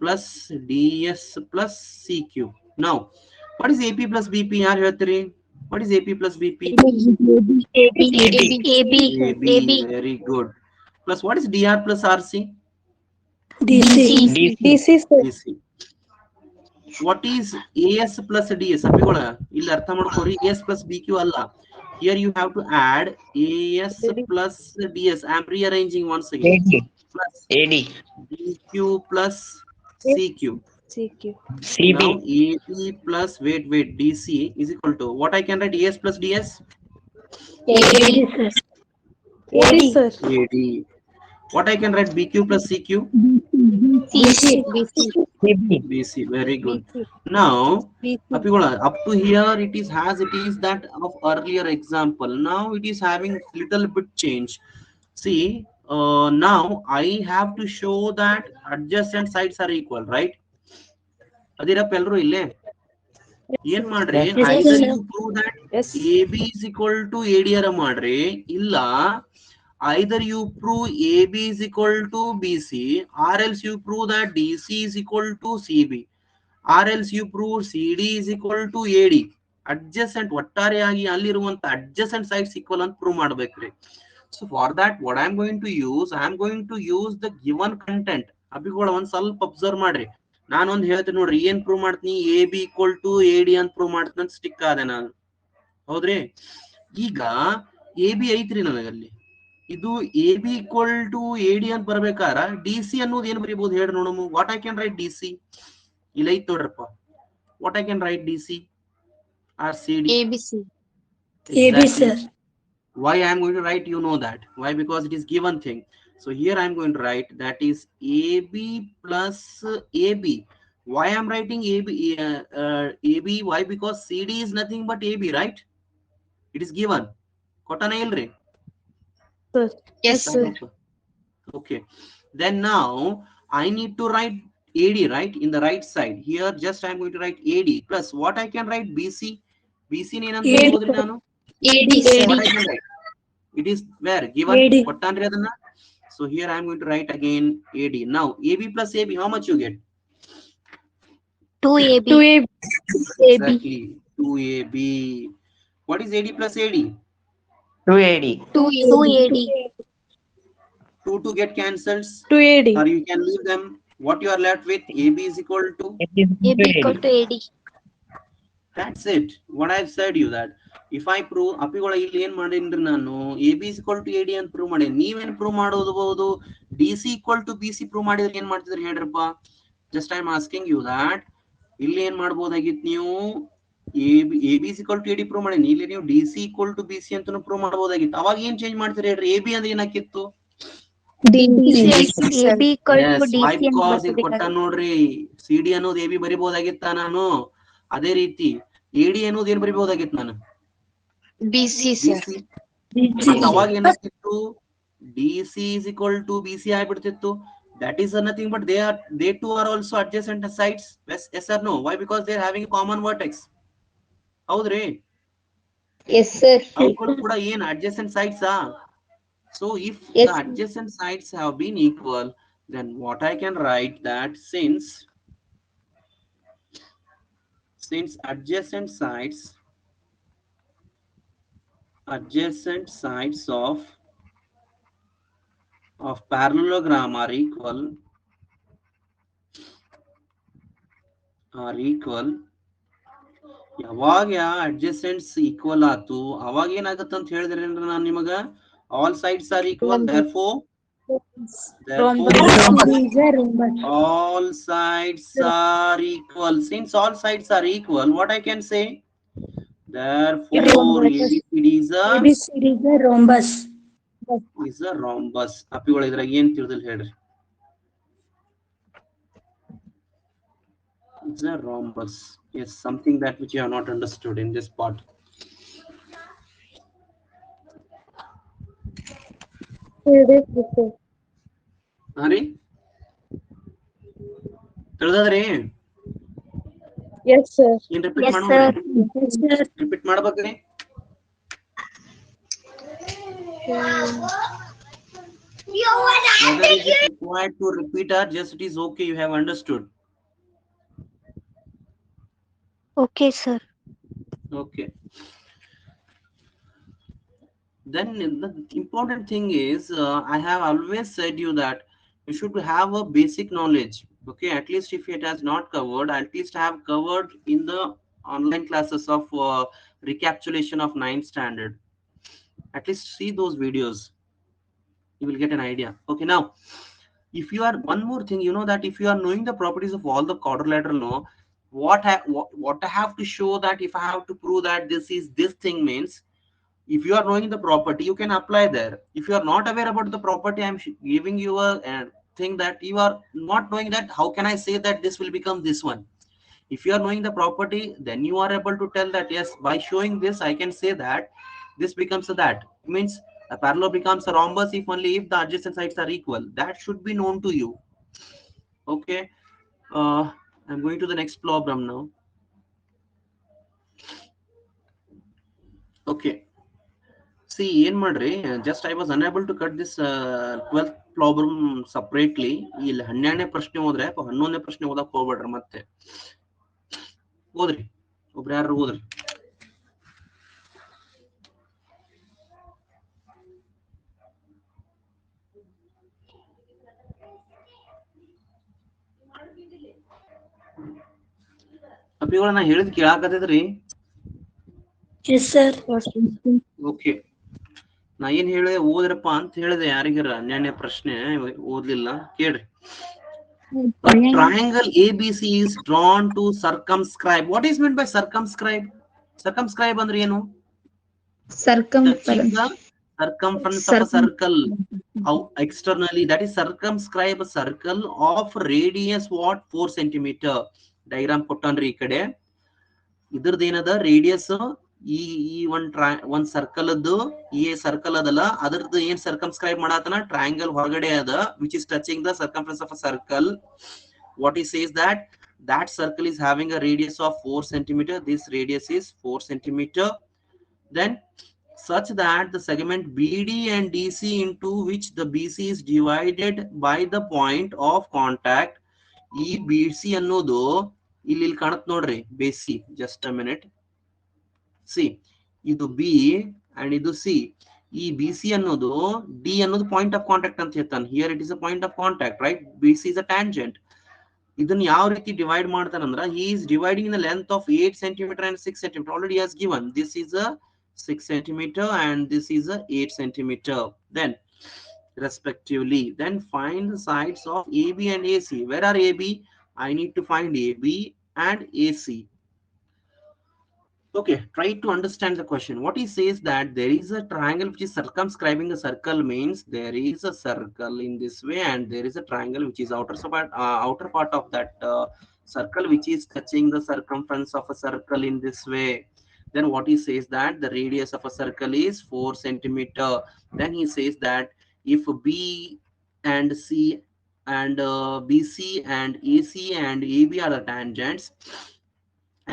plus DS plus CQ. Now, what is AP plus BP? What is AP plus BP? AB. Very good. Plus, what is DR plus RC? DC, sir. DC. What is AS plus DS? ಅಪ್ಪಿಗೋಳ ಇಲ್ಲಿ ಅರ್ಥ ಮಾಡ್ಕೊರಿ. AS plus BQ ಅಲ್ಲ. Here you have to add AS plus DS. I am rearranging once again. Plus AD. BQ plus CQ. CB. Now AP plus wait DC is equal to what I can write? AS plus DS? AD, sir. AD. What I can write? BQ plus CQ? BC. Very good. Now, Apigola, up to here it is as it is that of earlier example. Now it is having little bit change. See, now I have to show that adjacent sides are equal, right? Adirap elru ille ಏನ್ ಮಾಡ್ರಿ? Either you prove that Yes. AB is equal to ADR ಮಾಡ್ರಿ, ಇಲ್ಲ either you prove AB is equal to BC, or else you prove that DC is equal to CB, or else you prove CD is equal to AD. Adjacent ಒಟ್ಟಾರೆಯಾಗಿ ಅಲ್ಲಿರುವಂತ adjacent sides equal ಅಂತ prove ಮಾಡ್ಬೇಕ್ರಿ. So for that, what I'm going to use the given content. ಅಭಿಗಳ ಒಂದ್ ಸ್ವಲ್ಪ observe ಮಾಡ್ರಿ. ನಾನೊಂದ್ ಹೇಳ್ತೀನಿ ನೋಡ್ರಿ, ಏನ್ ಪ್ರೂವ್ ಮಾಡ್ತೀನಿ, A B equal to A D ಅಂತ ಪ್ರೂವ್ ಮಾಡ್ತೀನಿ ಅಂತ ಸ್ಟಿಕ್ ಆದೆ ನಾನು. ಹೌದ್ರಿ? ಈಗ ಎ ಬಿ ಐತ್ರಿ ನನಗಲ್ಲಿ, ಇದು A B equal to A D ಅಂತ ಬರ್ಬೇಕಾರ ಡಿ ಸಿ ಅನ್ನೋದು ಏನ್ ಬರೀಬಹುದು ಹೇಳಿ ನೋಡಮ್. What I can write D C? ಇಲ್ಲ ಐತ್ ನೋಡ್ರಪ್ಪ. What I can write D C or C D? ABC. Exactly. Why I am going to write, you know that. Why? Because it is given thing. So here I am going to write that is AB plus AB. Why I am writing AB? AB. Why? Because CD is nothing but AB, right? It is given. Kotana ilri? Sir. Yes, sir. Okay. Then now I need to write AD, right? In the right side. Here just I am going to write AD plus what I can write BC. BC nenant baribodri nanu? AD, sir. What I can write? It is where given. AD. Kottandri adanna? So here I am going to write again AD. Now AB plus AB, how much you get? 2AB. 2AB. Exactly 2AB. What is AD plus AD? 2AD. 2AD. 2 to get cancels, 2AD. or you can leave them. What you are left with, AB is equal to, It is AB equal to AD. that's it. What I've said you that if I prove ಅಪಿಗಳ ಇಲ್ಲಿ ಏನ್ ಮಾಡೇನ್ರಿ ನಾನು, A B is equal to A D ಅಂತ prove ಮಾಡೇನಿ. ನೀವೇನ್ prove ಮಾಡೋದು? D C equal to B C prove ಮಾಡಿದ್ರೆ ಏನ್ ಮಾಡ್ತಿದ್ರಿ ಹೇಳ್ರಪ್ಪ? Just I am asking you that ಇಲ್ಲಿ ಏನ್ ಮಾಡ್ಬೋದಾಗಿತ್ತು ನೀವು? A B is equal to A D prove ಮಾಡೇನಿ, ಇಲ್ಲಿ ನೀವು D C equal to B C ಅಂತ ಪ್ರೂವ್ ಮಾಡಬಹುದಾಗಿತ್ತು. ಅವಾಗ ಏನ್ ಚೇಂಜ್ ಮಾಡ್ತೀರಿ ಹೇಳ್ರಿ? ಎ ಬಿ ಅಂದ್ರೆ ಏನಾಕಿತ್ತು? AB equal Yes, to why? DC ಅಂತ Because ಇಲ್ಲಿ ಕೊಟ್ಟ ಬರ್ಕೋಬೇಕಾಗಿತ್ತು. ನೋಡ್ರಿ, ಸಿ ಡಿ ಅನ್ನೋದು ಎ ಬಿ ಬರಿಬಹುದಾಗಿತ್ತ ನಾನು. ಅದೇ ರೀತಿ ಎ ಡಿ ಅನ್ನೋದು ಏನ್ ಬರಿಬಹುದಾಗಿತ್ತು ನಾನು? BC, sir. BC. ಮತ್ತೆ ಅವಾಗ ಏನಾಗ್ತಿತ್ತು? D C is equal to B C ಆಗ್ಬಿಡ್ತಿತ್ತು. That is nothing but they two are also adjacent sides. Yes or no? Why? Because they are having a common vertex. ಹೌದ್ರಿ? Yes, sir. ಅವುಗಳು ಕೂಡ ಏನ್ adjacent sides ಆ? So if Yes. the adjacent sides have been equal, then what I can write that since adjacent sides of parallelogram are equal, ಯಾವಾಗ adjacents equal ಆತು ಅವಾಗ ಏನಾಗುತ್ತೆ ಅಂತ ಹೇಳಿದ್ರೆ ನಾನು ನಿಮಗ, all sides are equal, therefore all sides are equal. Since all sides are equal, what I can say, therefore ABCD is a rhombus. ಅಪ್ಪಿಗಳು ಇದ್ರಾಗ ಏನ್ ತಿಳಿದಿಲ್ಲ ಹೇಳ್ರಿ? It's a rhombus. Yes, something that which you have not understood in this part. Hari? ತಿಳಿದದ್ರಿ? Yes, sir. ಏನ್ repeat Yes, ಮಾಡೋಣ? sir. Repeat ಮಾಡ್ಬೇಕ್ರಿ? Whether is it required to repeat or just it is okay, you have understood? Okay, sir. Okay. Then the important thing is, I have always said you that you should have a basic knowledge. Okay, at least if it has not covered, at least I have covered in the online classes of recapitulation of 9th standard. At least see those videos, you will get an idea. Okay, now if you are, one more thing, you know that if you are knowing the properties of all the quadrilateral, no, what I have to show that if I have to prove that this is this thing means, if you are knowing the property, you can apply there. If you are not aware about the property, I am giving you a thing that you are not knowing that, how can I say that this will become this one? If you are knowing the property, then you are able to tell that yes, by showing this I can say that this becomes a that. It means a parallel becomes a rhombus if only if the adjacent sides are equal. That should be known to you. Okay, I'm going to the next problem now. Okay, see ಏನ್ ಮಾಡ್ರಿ, just I was unable to cut this 12th problem separately. ಇಲ್ಲಿ 12ನೇ ಪ್ರಶ್ನೆ ಹೋದ್ರೆ 11ನೇ ಪ್ರಶ್ನೆ ಓದಕ್ ಹೋಗ್ಬೇಡ್ರಿ. ಮತ್ತೆ ಓದ್ರಿ, ಒಬ್ರು ಯಾರು ಓದ್ರಿ. ಅಪ್ಪಿಗಳ ನಾ ಹೇಳಿದ್ ಕೇಳಾಕತ್ತೈತ್ರಿ? Yes, sir. ಓಕೆ, ನಾ ಏನ್ ಹೇಳಿದೆ ಓದ್ರಪ್ಪ ಅಂತ ಹೇಳಿದೆ. ಯಾರಿಗಾರ ಅನ್ಯಾನ್ಯ ಪ್ರಶ್ನೆ ಓದ್ಲಿಲ್ಲ ಕೇಳ್ರಿ. A triangle ABC is drawn to circumscribe. What is meant by circumscribe? Circumscribe ಅಂದ್ರೆ ಏನು? Touching the circumference of a circle externally. That is circumscribe a circle of radius what 4 centimeter. Diagram ಕೊಟ್ಟನ್ರಿ ಈ ಕಡೆ. ಇದ್ರದ್ದು ಏನದ ರೇಡಿಯಸ್ ಈ ಒಂದ್ circle ಅದ್ದು ಈ ಸರ್ಕಲ್ ಅದಲ್ಲ ಅದ್ರದ್ದು ಏನ್ ಸರ್ಕಮ್ಸ್ಕ್ರೈಬ್ ಮಾಡತನ ಟ್ರಯಾಂಗಲ್ ಹೊರಗಡೆ ಅದ which is touching the circumference of a circle. What ಈ says that circle is having a radius of 4 centimeter. This radius is 4 centimeter. Then such that the segment BD and DC into which the BC is divided by the point of contact. ಈ BC ಅನ್ನೋದು ಇಲ್ಲಿ ಕಾಣತ್ ನೋಡ್ರಿ BC. Just a minute. See, ಇದು B and ಇದು C. ಈ BC ಅನ್ನೋದು D ಅನ್ನೋದು point of contact ಅಂತ ಹೇಳ್ತಾನೆ. Here it is a point of contact, right? BC is a tangent. ಇದನ್ನ ಯಾವ ರೀತಿ divide ಮಾಡ್ತಾರಂದ್ರ he is dividing the length of 8 centimeter and 6 centimeter. Already has given this is a 6 centimeter and this is a 8 centimeter. Then respectively, then find the sides of AB and AC. Where are AB? I need to find AB and AC. Okay, try to understand the question. What he says that there is a triangle which is circumscribing a circle means there is a circle in this way and there is a triangle which is outer part of that circle which is touching the circumference of a circle in this way. Then what he says that the radius of a circle is 4 centimeter. Then he says that if B and C and BC and AC and AB are the tangents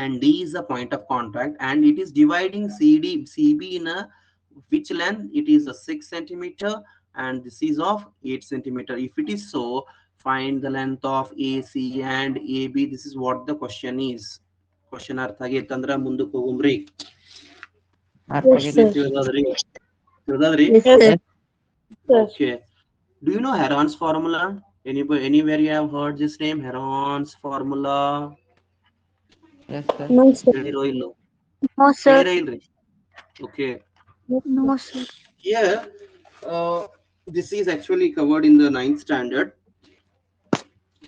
and D is the point of contact and it is dividing CB in a which length? It is a 6 centimeter and this is of 8 centimeter. If it is so, find the length of AC and AB. This is what the question is. Question ಅರ್ಥ ಆಗೈತಂದ್ರ ಮುಂದಕ್ಕೆ ಹೋಗುಮ್ರಿ. ತಿಳಿದಾದ್ರಿ? Okay. Do you know Heron's formula? Anywhere you have heard this name, Heron's formula? Yes, sir. No, sir. No, sir. Okay. No, sir. Here, this is actually covered in the 9th standard.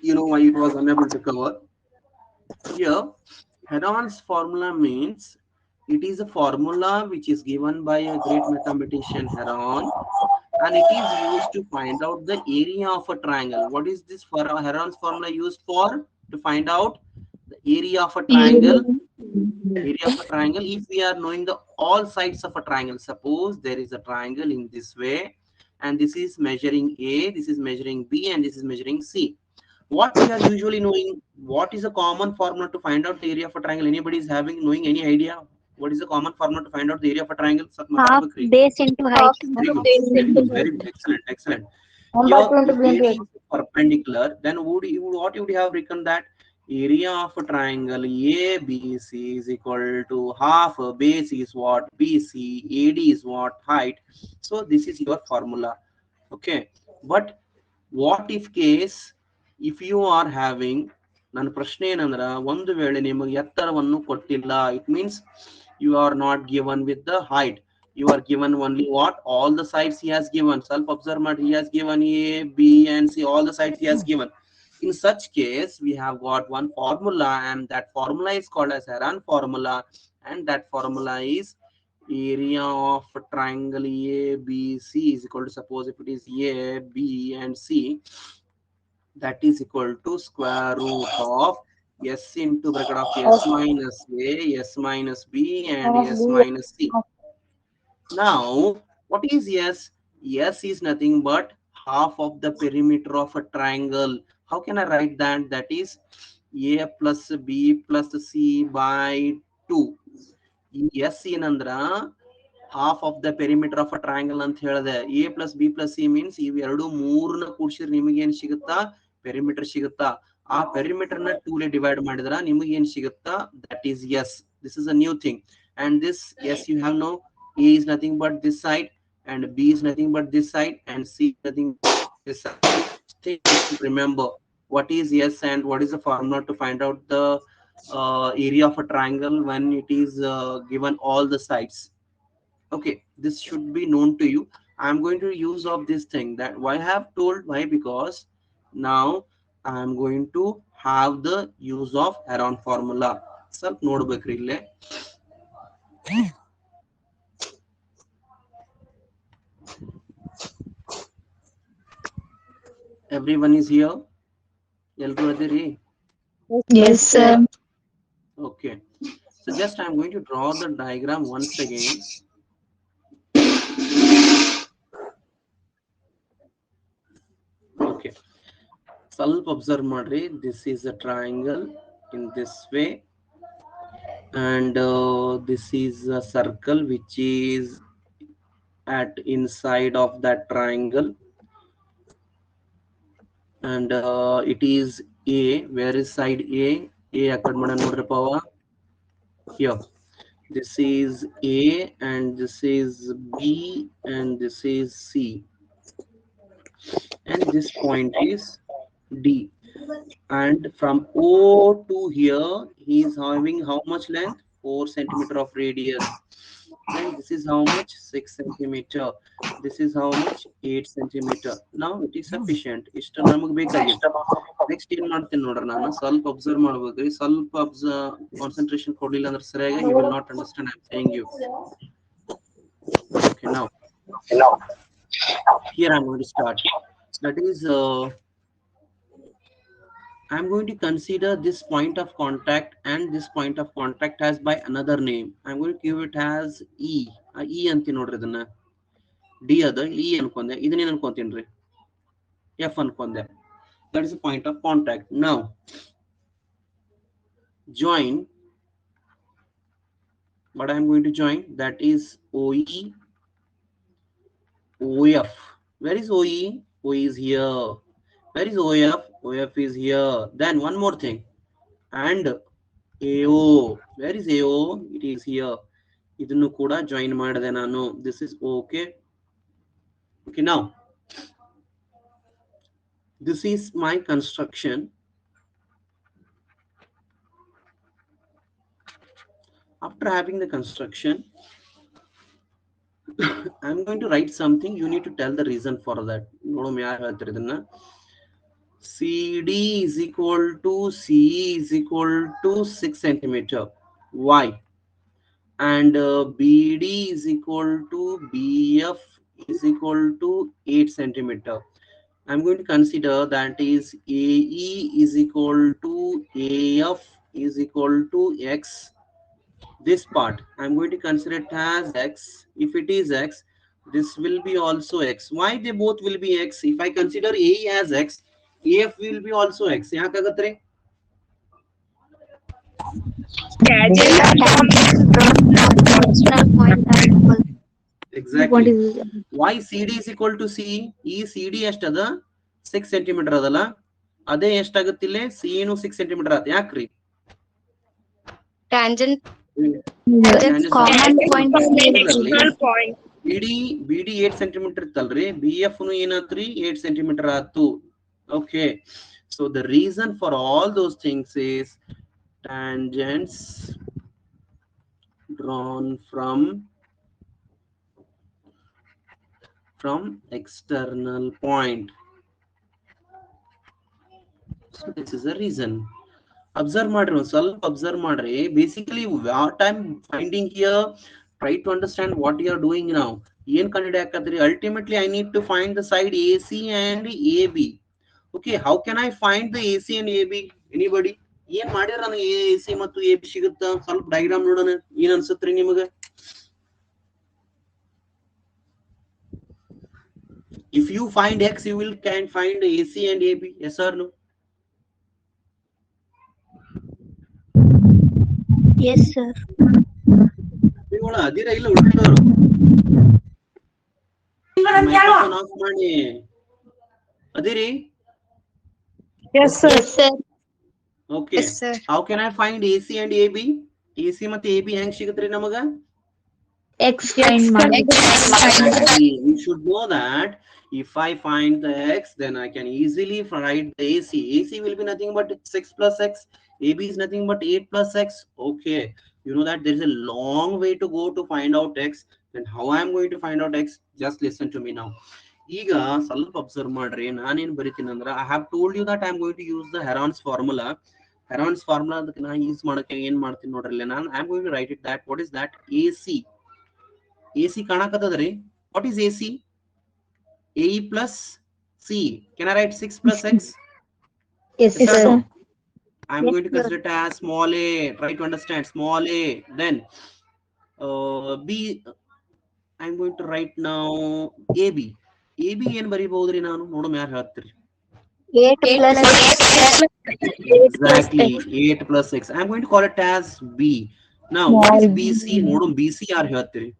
You know why it was unable to cover? Here, Heron's formula means it is a formula which is given by a great mathematician Heron, and it is used to find out the area of a triangle. What is this for Heron's formula used for? To find out the area of a triangle. Area of a triangle if we are knowing the all sides of a triangle. Suppose there is a triangle in this way and this is measuring A, this is measuring B and this is measuring C. What we are usually knowing, what is a common formula to find out the area of a triangle? Anybody is knowing any idea? What is the common formula to find out the area of a triangle? Half base into height. Very good. Excellent. Your base is perpendicular. Then what would you have written that? Area of a triangle ABC is equal to half base is what? BC, AD is what? Height. So this is your formula. Okay. But what if case if you are having ನನ್ನ ಪ್ರಶ್ನೆ ಏನಂದ್ರ ಒಂದು ವೇಳೆ ನಿಮಗೆ ಎತ್ತರವನ್ನು ಕೊಟ್ಟಿಲ್ಲ, it means you are not given with the height, you are given only what? All the sides he has given. Self observe ಮಾಡಿ, he has given A, B and C, all the sides he has given. In such case, we have got one formula and that formula is called as Heron formula, and that formula is area of a triangle ABC is equal to, suppose if it is A, B and C, that is equal to square root of S into bracket of S minus A, S minus B and S minus C. Now, what is S? S is nothing but half of the perimeter of a triangle. How can I write that? That is A plus B plus C by 2. S ಏನಂದ್ರ half of the perimeter of a triangle ಅಂತ ಹೇಳಿದೆ. A plus B plus C means ಇವೆರಡು ಮೂರನ್ನ ಕೂಡಿಸಿದ್ರೆ ನಿಮಗೆ ಏನ್ ಸಿಗುತ್ತಾ? Perimeter ಸಿಗುತ್ತಾ? ಆ perimeter ನ 2 ಲೆ ಡಿವೈಡ್ ಮಾಡಿದ್ರ ನಿಮಗೆ ಏನ್ ಸಿಗುತ್ತಾ? That is S. This is a new thing. And this S you have no, A is nothing but this side and B is nothing but this side and C is nothing but this side. Remember what is S and what is the formula to find out the area of a triangle when it is given all the sides. Okay, this should be known to you. I'm going to use of this thing that why I have told why, because now I'm going to have the use of Heron formula. ಸ್ವಲ್ಪ ನೋಡ್ಬೇಕ್ರಿ ಇಲ್ಲೇ. Everyone is here. ಎಲ್ರು ಅದಿರಿ? Yes, sir. Okay. So just I'm going to draw the diagram once again. Okay. Self observe madri. This is a triangle in this way, and this is a circle which is at inside of that triangle, and it is A. Where is side A? A akkad mana nodri pava. Here. This is A, and this is B, and this is C, and this point is D. And from O to here, he is having how much length? 4 centimeter of radius. And this is how much? 6 centimeter. This is how much? 8 centimeter. Now it is sufficient. ಇಷ್ಟ ನಮಗೆ ಬೇಕಾಗಿತ್ತು. Next ಏನ್ ಮಾಡ್ತೀನಿ ನೋಡ್ರಿ, ನಾನು ಸ್ವಲ್ಪ observe ಮಾಡ್ಬೇಕ್ರಿ. ಸ್ವಲ್ಪ ಕಾನ್ಸಂಟ್ರೇಷನ್ ಕೊಡ್ಲಿಲ್ಲ ಅಂದ್ರೆ ಸರಿಯಾಗಿ you will not understand I'm saying you. Okay, now here I'm going to start. That is I'm going to consider this point of contact and this point of contact as by another name. I'm going to give it as E. E anti nodri idanna. D ada E ankonde. Idನ್ನ ಏನು ಅನ್ಕೊಂತೀನ್ರಿ? F ಅನ್ಕೊಂಡೆ. That is the point of contact. Now join what I'm going to join, that is OE, OF. Where is OE? OE is here. Where is OF? OF is here. Then one more thing. And AO. Where is AO? It is here. Idunu kuda join madide nanu. This is okay. Okay, now this is my construction. After having the construction, I'm going to write something. You need to tell the reason for that. ನೋಡೋಣ ಯಾರು ಹೇಳ್ತಾರೆ ಇದನ್ನ. CD is equal to CE is equal to 6 centimeter. Why? And BD is equal to BF is equal to 8 centimeter. I'm going to consider that is AE is equal to AF is equal to X. This part I'm going to consider it as X. If it is X, this will be also X. Why they both will be X? If I consider AE as X, AF will be also X. ಯಾಕಾಗತ್ರೆ? Exactly. Why CD is equal to CE? ಈ CD ಎಷ್ಟದ? 6 centimeter ಅದಲ್ಲ, ಅದೇ ಎಷ್ಟಾಗುತ್ತಿಲ್ಲ? CE ನು 6 centimeter ಆತ. ಯಾಕ್ರಿ? Tangent. Common point BD 8 centimeter ಇತ್ತಲ್ರಿ, BF ನು ಏನಾತ್ರಿ? 8 centimeter ಆತು. Okay, so the reason for all those things is tangents drawn from external point. So this is the reason. Observe madri, ಸ್ವಲ್ಪ observe madri. Basically what I'm finding here, try to understand what you are doing now. ಏನ್ ಕಂಡುಹಿಡಿಯಾಕತ್ರಿ? Ultimately I need to find the side AC and AB. Okay, how can I find the AC and AB? Anybody? ಏನ್ ಮಾಡ್ಯಾರ ನನಗೆ AC ಮತ್ತು AB ಸಿಗುತ್ತಾ? ಸ್ವಲ್ಪ diagram ನೋಡೋಣ. ಏನ್ ಅನ್ಸುತ್ರಿ ನಿಮಗೆ? If you find X, you will can find AC and AB. Yes or no? Yes, sir. ಅದಿರ ಇಲ್ಲ ಉಳಿದವರು ಮೈಕ್ರೋಫೋನ್ ಆಫ್ ಮಾಡಿ. ಅದಿರಿ? Yes, sir. Yes, sir. Okay. Yes, sir. How can I find AC and AB? AC ಮತ್ತೆ AB ಹೆಂಗ್ ಸಿಗುತ್ರಿ ನಮಗ? X find ಮಾಡಿ. You should know that if I find the X, then I can easily write the AC. AC will be nothing but 6 plus X. AB is nothing but 8 plus x. Okay, you know that there is a long way to go to find out x. Then how I am going to find out x? Just listen to me now. ಈಗ ಸ್ವಲ್ಪ observe ಮಾಡ್ರಿ, ನಾನೇನ್ ಬರಿತೀನಿ ಅಂದ್ರೆ I have told you that I am going to use the Heron's formula. Heron's formula ಅದಕ್ಕೆ ನಾ use ಮಾಡಕ್ಕೆ ಏನ್ ಮಾಡ್ತೀನಿ ನೋಡ್ರಿ, ನಾನು I am going to write it that what is that A C ಕಾಣಕತ್ತದ್ರಿ. What is A C? A plus C. Can I write 6 plus x? Yes, Yes or sir. no? I'm Yes, going to sir. consider it as small a. Try to understand small a. Then b. I'm going to write now ab. ab ಏನ್ ಬರಿಬಹುದ್ರಿ ನಾನು? ನೋಡೋಣ ಯಾರು ಹೇಳ್ತೀರಿ. 8 plus x. Exactly 8 plus x. I'm going to call it as b. Now what is bc? ನೋಡೋಣ bc ಯಾರು ಹೇಳ್ತೀರಿ?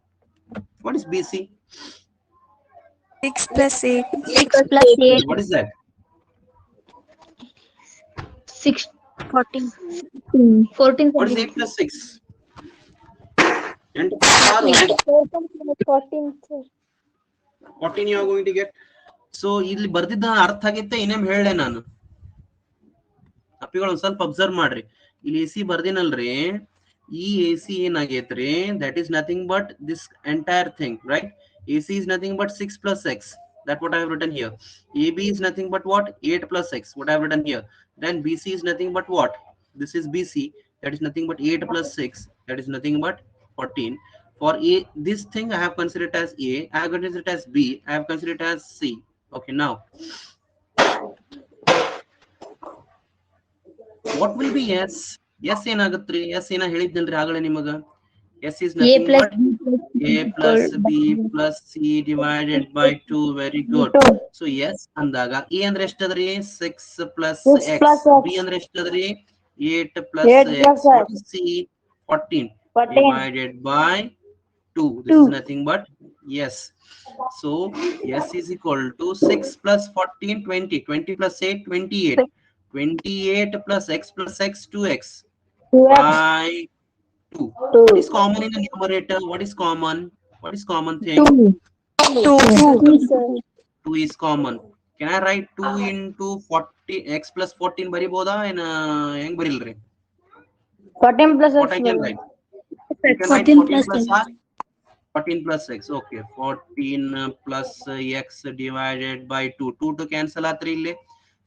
What is bc? 6 plus 8. 6 plus 8. What is that? 6, 14. 14. What is 8 plus 6? 10 to the power 14 you are going to get. So ಇಲ್ಲಿ ಬರ್ದಿದ್ದ ಅರ್ಥ ಆಗೈತೆ, ಇನ್ನೇಮ್ ಹೇಳಲೆ ನಾನು. ಅಪ್ಪಿಗಳು ಒಂದ್ ಸ್ವಲ್ಪ observe ಮಾಡ್ರಿ. ಇಲ್ಲಿ ಎ ಸಿ ಬರ್ದಿನಲ್ರಿ, ಈ ಎ ಸಿ ಏನಾಗೈತ್ರಿ, that is nothing but this entire thing, right? A C is nothing but 6 plus x. That's what I have written here. AB is nothing but what? 8 plus x. What I have written here. Then BC is nothing but what? This is BC. That is nothing but 8 plus 6. That is nothing but 14. For A, this thing I have considered as A. I have considered it as B. I have considered it as C. Okay, now what will be S? S ಏನಾಗತ್ರಿ? S ಏನ ಹೇಳಿದ್ನಲ್ರಿ ಆಗಲೇ ನಿಮಗ. S is A nothing plus but A plus B plus C divided by 2. Very good. So S ಅಂದಾಗ A ಅಂದ್ರೆ ಎಷ್ಟದ್ರಿ? 6 plus x. B ಅಂದ್ರೆ ಎಷ್ಟದ್ರಿ? 8 plus x. What is C? 14 divided by 2. This is nothing but yes. So S is equal to 6 plus 14, 20. 20 plus 8, 28. 28 plus x plus x, 2x by 2. What is common in the numerator? What is common? What is common thing? 2 is common. Can I write 2 into 40 x plus 14 ಬರಿಬೋದಾ? ಏನ ಹೆಂಗ್ ಬರಿಲ್ರಿ? 14 plus What I can write? You can write 14 plus r. 14 plus x. Okay, 14 plus x divided by 2. 2 to cancel out 3.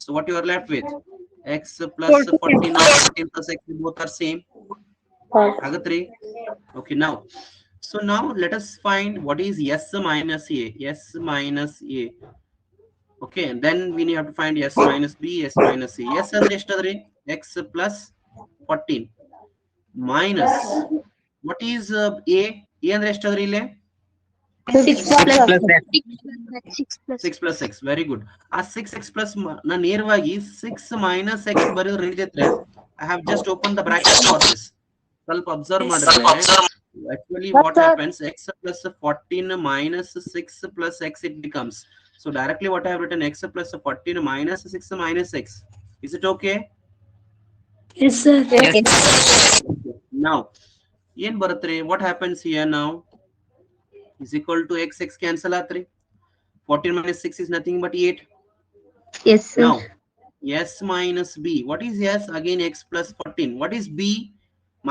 So what you are left with? X plus 14 or 14 plus x, both are same. Agatri. Okay, now. So now let us find what is S minus A. S minus A. Okay, and then we have to find S minus B, S minus C. S andre eštadri? X plus 14 minus. What is A? A ಅಂದ್ರೆ ಎಷ್ಟಾದ್ರಿ ಇಲ್ಲಿ? 6 plus 6 plus x. Very good. ಆ 6x plus ನಾನು ನೇರವಾಗಿ 6 minus x ಬರೆಯೋದು ನಡೀತೈತ್ರೆ. I have just opened the bracket for this. ಸ್ವಲ್ಪ observe ಮಾಡಿದ್ರೆ actually what happens, x plus 14 minus 6 plus x it becomes. So directly what I have written, x plus 14 minus 6 minus x. Is it okay? Yes, sir. Now ಏನ್ ಬರುತ್ತೆ? What happens here now? Is equal to x. X cancel out 3. 14 minus 6 is nothing but 8. Yes, sir. Now S minus B. What is S? Again x plus 14. What is B?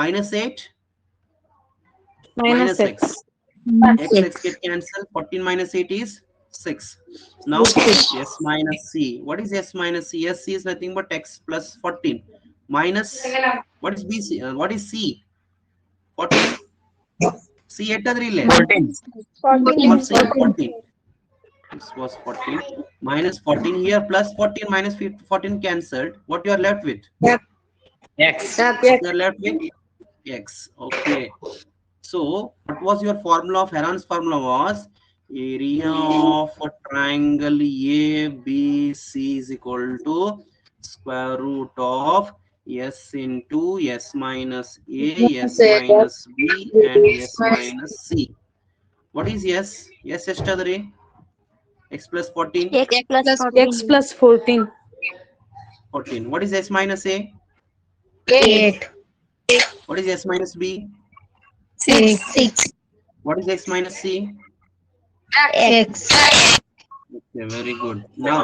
Minus 8. minus x. X get cancelled. 14 minus 8 is 6. Now S minus C. What is S minus C? S C is nothing but x plus 14 minus. What is B? What is C? 14. C ಎಟ್ಟದ್ರಿ ಇಲ್ಲಿ? 14. This was 14 minus 14 here plus 14 minus 14 cancelled. What you are left with? X. You are left with x. Okay. So what was your formula of Heron's formula? Was area of a triangle ABC is equal to square root of S into S minus A, S minus B, and S minus C. What is S? S ಎಷ್ಟಾದ್ರಿ? X plus 14. X plus 14. X plus 14. 14. What is S minus A? 8. What is S minus B? 6. What is X minus C? X. Okay, very good. Now,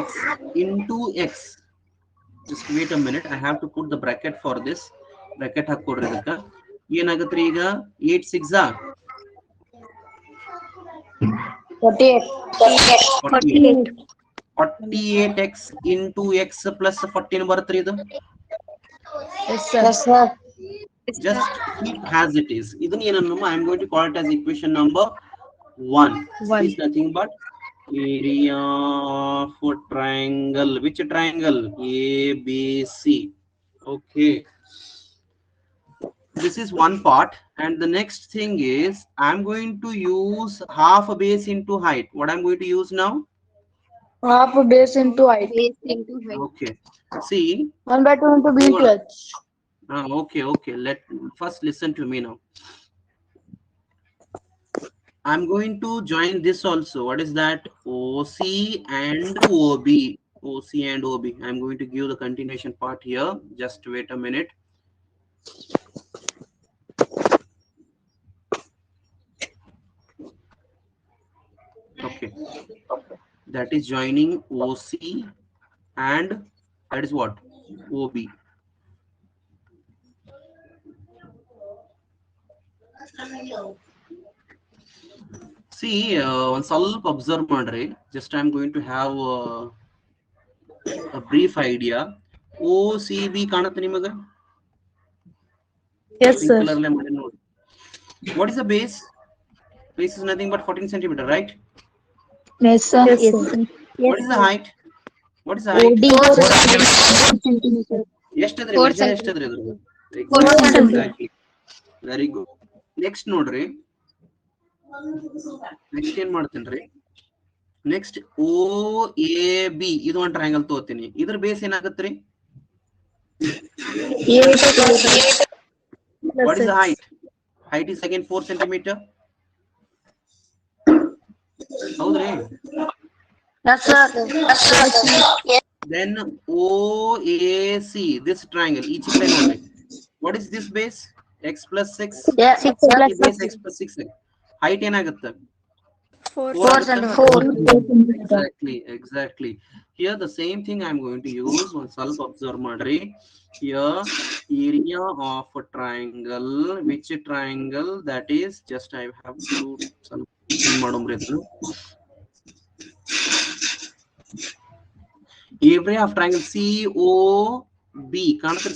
X into X. Just wait a minute. I have to put the bracket for this. Bracket ಹಾಕೊಡ್ರಿ ಇದಕ್ಕ. ಏನಾಗತ್ರಿ ಈಗ 8 6 48. 48x into x plus 14 ಬರುತ್ತ್ರಿ ಇದು. Yes, sir. Just keep as it is. ಇದನ್ನ ಏನನ್ನಮ್ಮ I am going to call it as equation number 1. It is nothing but area of a triangle. Which triangle? ABC. Okay. This is one part, and the next thing is I'm going to use half a base into height. What I'm going to use now? Half a base into height. Okay. See. 1/2 into B into H. Okay. Let first listen to me now. I'm going to join this also. What is that? OC and OB. OC and OB. I'm going to give the continuation part here. Just wait a minute. Okay. That is joining OC and that is what? OB. See, one ಸ್ವಲ್ಪ observe ಮಾಡ್ರಿ. Just I'm going to have a brief idea. OCB ಕಾಣುತ್ತೆ ನಿಮಗೆ? Yes, sir. What is the base? Base is nothing but 14 centimeter, right? Yes, sir. Yes, Yes, sir. sir. What is the height? What is the height? 4 centimeter. ಎಷ್ಟದ್ರಿ? 4 measure ಎಷ್ಟದ್ರಿ ಅದ್ರದ್ದು? 4 centimeter. Exactly. Very good. Next ನೋಡ್ರಿ. Next ಏನ್ ಮಾಡ್ತೇನ್ರಿ? Next OAB ಇದು ಒಂದು triangle ತಗೋತೀನಿ. ಇದ್ರ base ಏನಾಗತ್ರಿ? What is the height? Height is again 4 centimeter. ಹೌದ್ರಿ? Yes, sir. Then OAC, this triangle, each side only. What is this base? X plus 6. Yeah. 6 plus Base X plus 6. Height ಏನಾಗುತ್ತೆ? 4 centimeter. Exactly. Here the same thing I'm going to use. One ಸ್ವಲ್ಪ observe ಮಾಡ್ರಿ. Here area of a triangle. Which triangle? That is just I have to ಸ್ವಲ್ಪ ಮಾಡೋಮ್ರಿ ಅದನ್ನ. Area of triangle COB ಕಾಣುತ್ತೆ?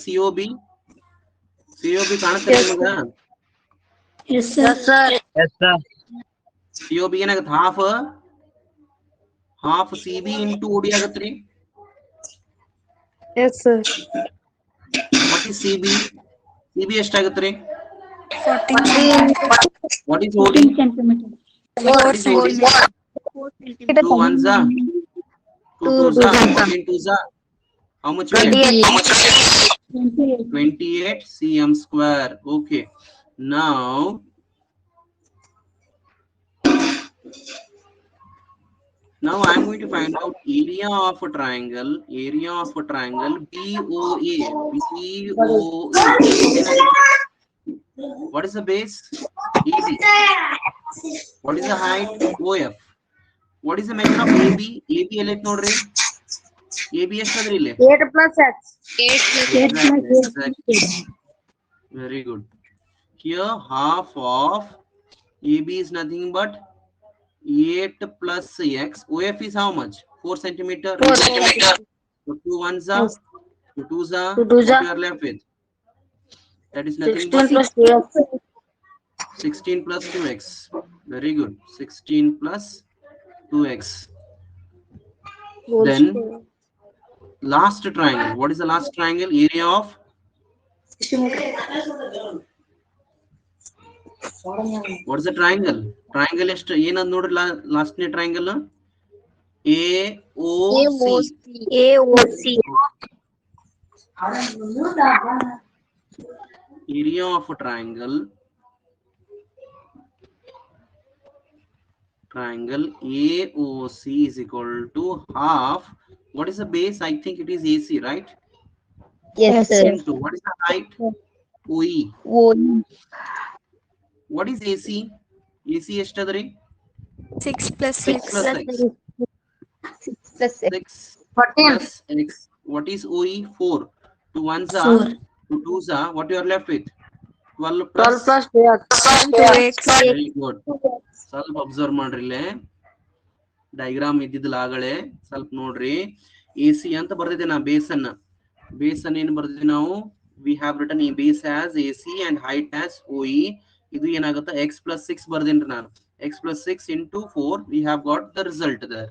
COB ಕಾಣುತ್ತೆ ನಿಮಗೆ? Yes, sir. COB ಏನಾಗುತ್ತೆ? half CB into OD ಆಗತ್ರಿ. Yes, sir. What is CB? CB ಎಷ್ಟಾಗತ್ರಿ? 14. What is OD? 14 centimeter. What is OD? 2 ones are 2 twos are 14 twos are how much? 28 cm square. Okay. Now I'm going to find out area of a triangle. BOA. What is the base? EB. What is the height? OF. What is the measure of AB? AB elect nodri. AB ಎಷ್ಟಾದ್ರಿ ಇಲ್ಲಿ? 8 plus X. 8 plus Exactly. Very good. Here half of AB is nothing but 8 plus X. OF is how much? 4 centimeter. 4 centimeter. So 2 ones are 2 twos are. 2 twos What are. you are left with? That is nothing 16 but plus 2X. 16 plus 2x. Very good. 16 plus 2x. Then last triangle. What is the last triangle? Area of what is the triangle? Triangle ಎಷ್ಟು ಏನಂತ ನೋಡ್ರಿ ಲಾಸ್ಟ್ನೇ triangle AOC. Area of a triangle AOC is equal to half. What is the base? I think it is AC, right? Yes, sir. Into what is the height? OE. What is AC? AC ಎಷ್ಟದ್ರಿ? 6 plus 6 plus 6. 6. 6 plus X. 6 14. plus x. What is OE? 4. 2 ones are, 4. 2 twos are, what you are left with? 12 12 plus. plus 2x. Very good. ಸ್ವಲ್ಪ observe ಮಾಡ್ರಿ ಇಲ್ಲೇ diagram ಇದ್ದಿದ್ದಲ್ಲ ಆಗಲೇ ಸ್ವಲ್ಪ ನೋಡ್ರಿ. AC ಅಂತ ಬರ್ದಿದೆ ನಾ ಬೇಸನ್ ಏನು ಬರ್ದಿದೆ ನಾವು? ವಿ ಹ್ಯಾವ್ ರಿಟನ್ ಈ base as AC and height as OE. ಇದು ಏನಾಗುತ್ತೆ? x plus 6 ಬರ್ದೇನ್ರಿ ನಾನು. x plus 6 into 4 we have got the result there.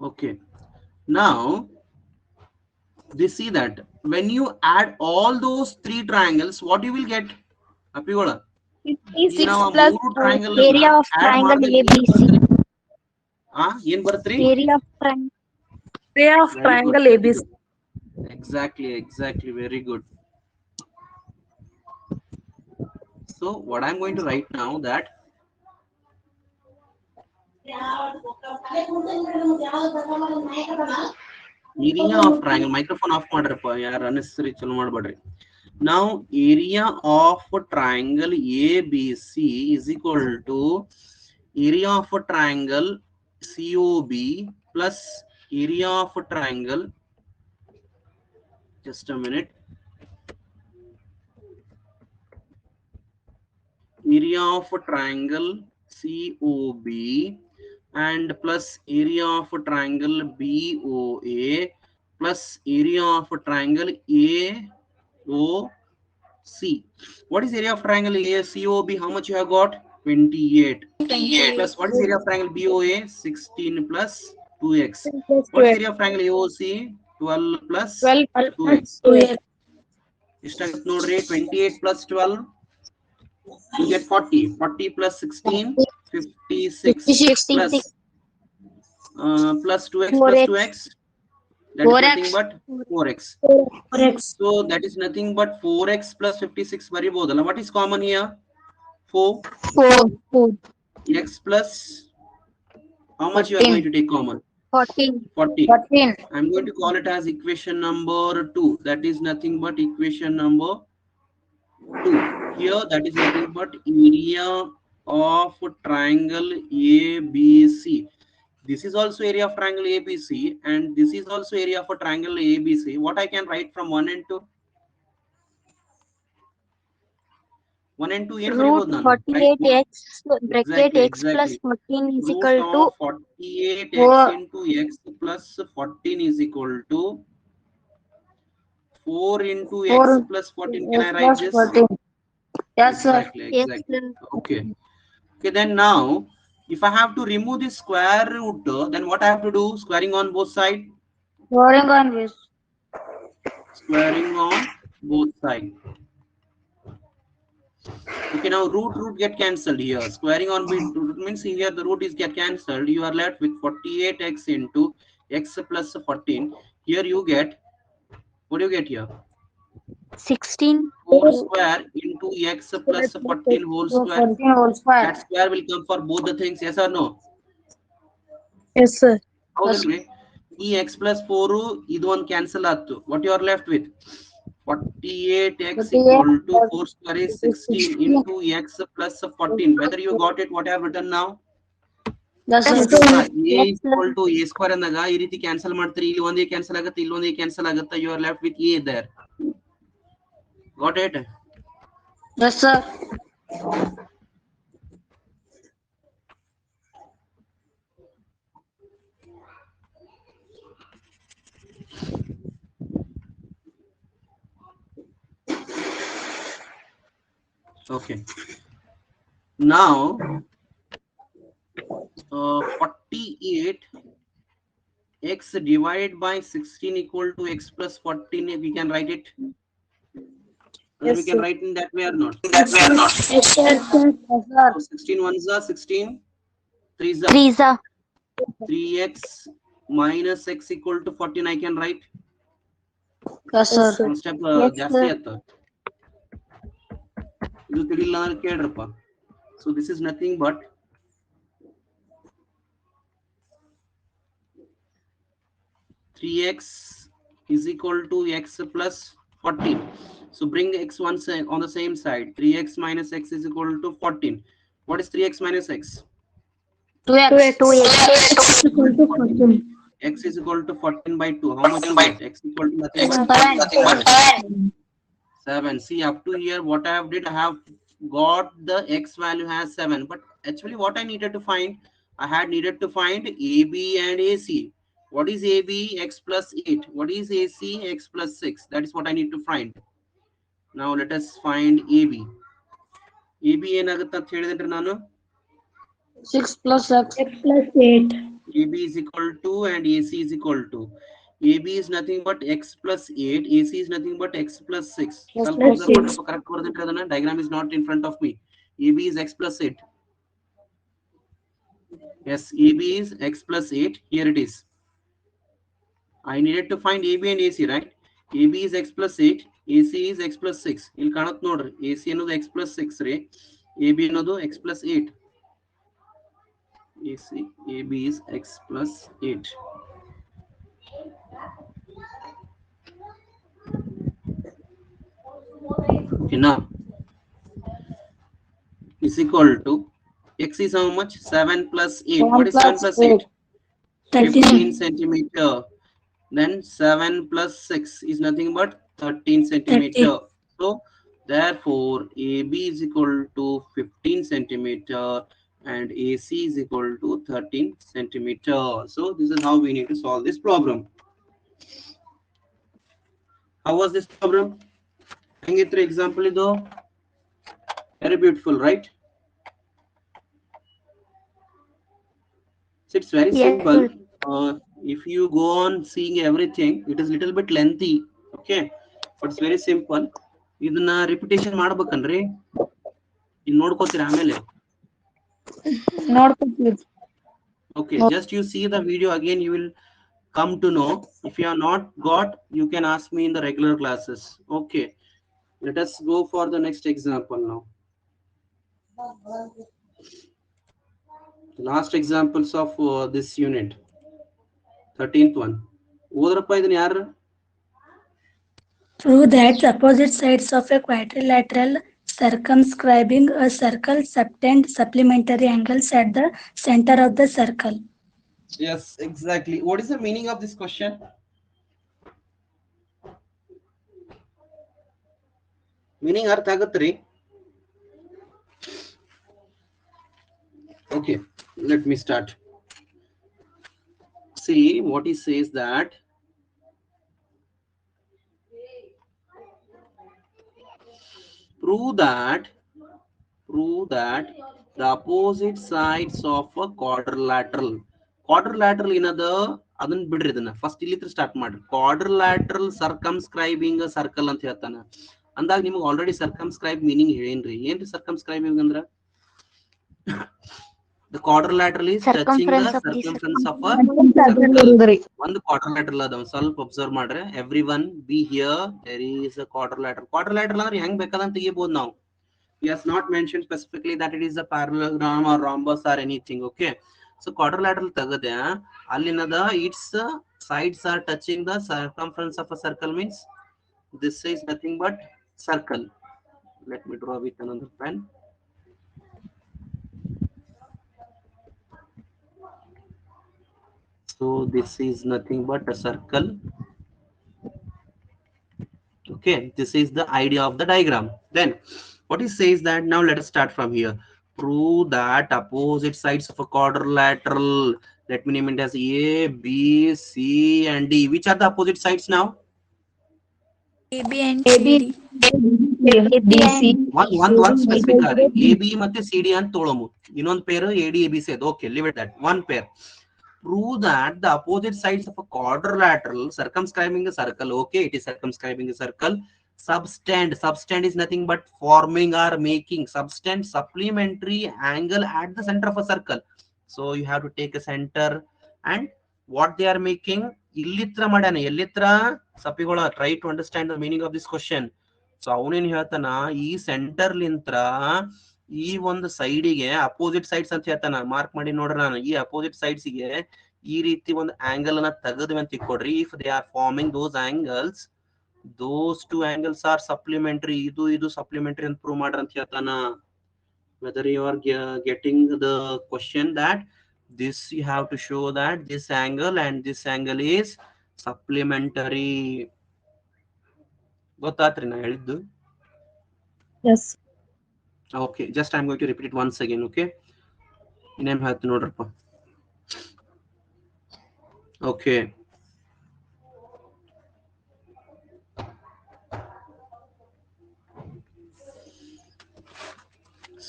Okay, now they see that when you add all those 3 triangles, what you will get? ಅಪ್ಪಿಗೋಳ ಈಗ ನಾವು ಆ ಮೂರು triangle area of triangle ABC. ಏನ್ ಬರುತ್ತ್ರಿ? Area of triangle. Area of triangle ABC. Exactly, very good. So what I'm going to write now, that area of triangle, microphone off ಮಾಡ್ರಪ್ಪ, ಯಾರು unnecessary ಚಲೋ ಮಾಡಬೇಡ್ರಿ. Now area of triangle ABC is equal to area of triangle COB plus area of triangle, just a minute, area of triangle COB and plus area of triangle BOA plus area of triangle AOC. What is area of triangle ACOB? How much you have got? 28. Plus what is area of triangle BOA? 16 plus 2x. What is area of triangle AOC? 12 plus 2x. ನೋಡ್ರಿ 28 plus 12, you get 40. 40 plus 16, 56 plus 2x plus 2x, that is nothing but 4x. So that is nothing but 4x plus 56 ಬರಿಬಹುದಲ್ಲ. What is common here? 4. X plus how much you are going to take common? 40. I'm going to call it as equation number 2. That is nothing but equation number 2. Here that is nothing but area of triangle ABC. This is also area of triangle ABC and this is also area of a triangle ABC. What I can write from 1 and 2? 1 and 2 Root 48x bracket x plus 14 is equal to 48x into x plus 14 is equal to 4 into x plus 14. Can I write this? Yes, sir. Exactly. Okay, then now if I have to remove this square root, then what I have to do? Squaring on both sides. Squaring on both sides. Okay, now root get cancelled here. Squaring on root means here the root is get cancelled. You are left with 48x into x plus 14. Here you get, what do you get here? 16 4 square into x plus 14 whole square. That square will come for both the things, yes or no? Yes, sir. ಹೌದಲ್ರಿ? ಈ x plus 4 ಇದು ಒಂದು cancel ಆಯ್ತು. What you are left with? 48x equal to 4 square is 16 into x plus 14. Whether you got it, what I have written now? A equal to a square ಅಂದಾಗ ಈ ರೀತಿ cancel ಮಾಡ್ತೀರಿ. ಇಲ್ಲಿ ಒಂದೇ cancel ಆಗುತ್ತೆ, ಇಲ್ಲಿ ಒಂದೇ ಕ್ಯಾನ್ಸಲ್ ಆಗುತ್ತೆ. You are left with a there. Got it? Yes, sir. Okay. Now 48 x divided by 16 equal to x plus 14. We can write it. Yes, We can sir. write in that way or not? Yes, sir. So 16 ones are 16, 3s are 3 3x minus x equal to 14. I can write. Yes, sir. One step Yes, ಜಾಸ್ತಿ sir. ಆಯ್ತು. ಇದು ತಿಳಿಲ್ಲ ಅಂದ್ರೆ ಕೇಳ್ರಪ್ಪ. So this is nothing but 3x is equal to x plus 14. So bring x on the same side. 3x minus x is equal to 14. What is 3x minus x? 2x. 2x. Equal to 14. X is equal to 14 by 2. How much you get? X equal to nothing but 7. 7. 7. See, up to here, what I have did, I have got the X value has 7. But actually, what I needed to find, I had needed to find AB and AC. What is AB? X plus 8. What is AC? X plus 6. That is what I need to find. Now, let us find AB. AB ಏನಾಗುತ್ತೆ ಅಂತ ಹೇಳಿದ್ರೆ ನಾನು 6 plus x. X plus 8. AB is equal to and AC is equal to. AB is nothing but x plus 8. AC is nothing but x plus 6. X ಸ್ವಲ್ಪ plus observe 6. ಮಾಡ್ಬೇಕು, correct ಬರೆದಿಟ್ಟರೆ ಅದನ್ನ. Diagram is not in front of me. AB is x plus 8. Yes, AB is x plus 8. Here it is. I needed to find AB and AC, right? AB is x plus 8. AC is x plus 6. ಇಲ್ಲಿ ಕಾಣುತ್ತೆ ನೋಡ್ರಿ, AC ಅನ್ನೋದು x plus 6 ರೀ, AB ಅನ್ನೋದು x plus 8. AB is x plus 8. Okay, now is equal to x is how much? 7 plus 8. What is 7 plus 8? 15 centimeter. Then 7 plus 6 is nothing but 13 centimeter. So therefore AB is equal to 15 centimeter and AC is equal to 13 centimeter. So this is how we need to solve this problem. How was this problem? Hangitri example ido very beautiful, right? So it's very Yes, simple. sir. If you go on seeing everything, it is little bit lengthy, okay, but it's very simple. ಇದನ್ನ repetition ಮಾಡ್ಬೇಕನ್ರಿ, ಇನ್ ನೋಡ್ಕೋತೀರ ಆಮೇಲೆ. ನೋಡ್ಕೊತೀವಿ. Okay, just you see the video again, you will come to know. If you are not got, you can ask me in the regular classes. Okay, let us go for the next example now. The last examples of this unit, 13th one. ಓದ್ರಪ್ಪ ಇದನ್ನ ಯಾರು? Prove that the opposite sides of a quadrilateral circumscribing a circle subtend supplementary angles at the center of the circle. Yes, exactly. What is the meaning of this question? Meaning ಅರ್ಥ ಆಗತ್ರಿ? Okay, let me start. See what he says that prove that the opposite sides of a quadrilateral. Quadrilateral ಏನದ ಅದನ್ನ ಬಿಡ್ರಿ, ಇದನ್ನ first ಇಲ್ಲಿ start ಮಾಡ್ರಿ. Quadrilateral circumscribing a circle ಅಂತ ಹೇಳ್ತಾನ. ಅಂದಾಗ ನಿಮಗೆ ಆಲ್ರೆಡಿ ಸರ್ಕಮ್ಸ್ಕ್ರೈಬ್ ಮೀನಿಂಗ್ ಹೇಳೇನ್ರಿ. ಏನ್ರಿ ಸರ್ಕಮ್ಸ್ಕ್ರೈಬಿಂಗ್ ಅಂದ್ರ? The quadrilateral is touching the circumference of a circle. ಒಂದು quadrilateral ಅದ, ಸ್ವಲ್ಪ ಅಬ್ಸರ್ವ್ ಮಾಡ್ರೆ. Everyone be here, there is a quadrilateral. Quadrilateral ಅಂದ್ರೆ ಹೆಂಗ್ ಬೇಕಾದಂತ ತೆಗಿಬಹುದು ನಾವು. He has not mentioned specifically that it is a parallelogram or rhombus or anything. Okay, so quadrilateral ತಗದೆ ಅಲ್ಲಿನದ its sides are touching the circumference of a circle means this is nothing but circle. Let me draw with another pen. So this is nothing but a circle. Okay, this is the idea of the diagram. Then what he says that now let us start from here. Prove that opposite sides of a quadrilateral, let me name it as A, B, C and D. Which are the opposite sides now? AB and CD. One specific are AB ಮತ್ತೆ CD ಅಂತ ತೊಳಮು. ಇನ್ನೊಂದು pair AD ABC ಅದು. Okay, leave it that. One pair. Prove that the opposite sides of a quadrilateral circumscribing a circle. Okay, it is circumscribing a circle. Subtend is nothing but forming or making supplementary angle at the center of a circle. So you have to take a center and what they are making illitra madana ellitra sapigola. Try to understand the meaning of this question. So ಅವನೇನ್ ಹೇಳ್ತಾನ, ಈ centre ಲಿಂತ್ರ ಈ ಒಂದು ಸೈಡಿಗೆ opposite sides ಅಂತ ಹೇಳ್ತಾನ. Mark ಮಾಡಿ ನೋಡ್ರಿ, ನಾನು ಈ ಅಪೋಸಿಟ್ ಸೈಡ್ಸ್ ಗೆ ಈ ರೀತಿ ಒಂದು ಆಂಗಲ್ ಅನ್ನ ತೆಗೆದ್ವಿ ಅಂತ ತಿಳ್ಕೊಡ್ರಿ. If they are forming those two angles are supplementary, ಇದು supplementary ಅಂತ ಪ್ರೂವ್ ಮಾಡ್ರಿ ಅಂತ ಹೇಳ್ತಾನ. Whether you are getting the question that This you have to show that this angle and this angle is supplementary. ಗೊತ್ತಾತ್ರಿ ನಾ ಹೇಳಿದ್ದು? Yes. Okay, just I'm going to repeat it once again. Okay, ಇನ್ನೇನು ಹೇಳ್ತೀನಿ ನೋಡ್ರಪ್ಪ. Okay,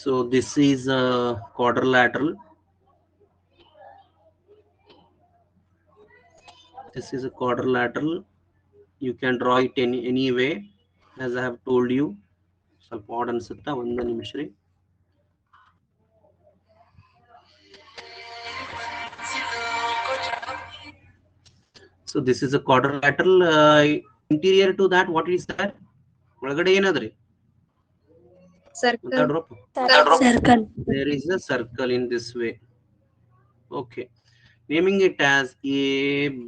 so this is a quadrilateral. This is a quadrilateral. You can draw it any way, as I have told you. ಸ್ವಲ್ಪ add ಅನ್ಸುತ್ತಾ, ಒಂದು ನಿಮಿಷ ರೀ. So this is a quadrilateral. Interior to that, what is that? ಒಳಗಡೆ ಏನದ್ರಿ? Circle. Circle. There is a circle in this way. Okay, naming it as A,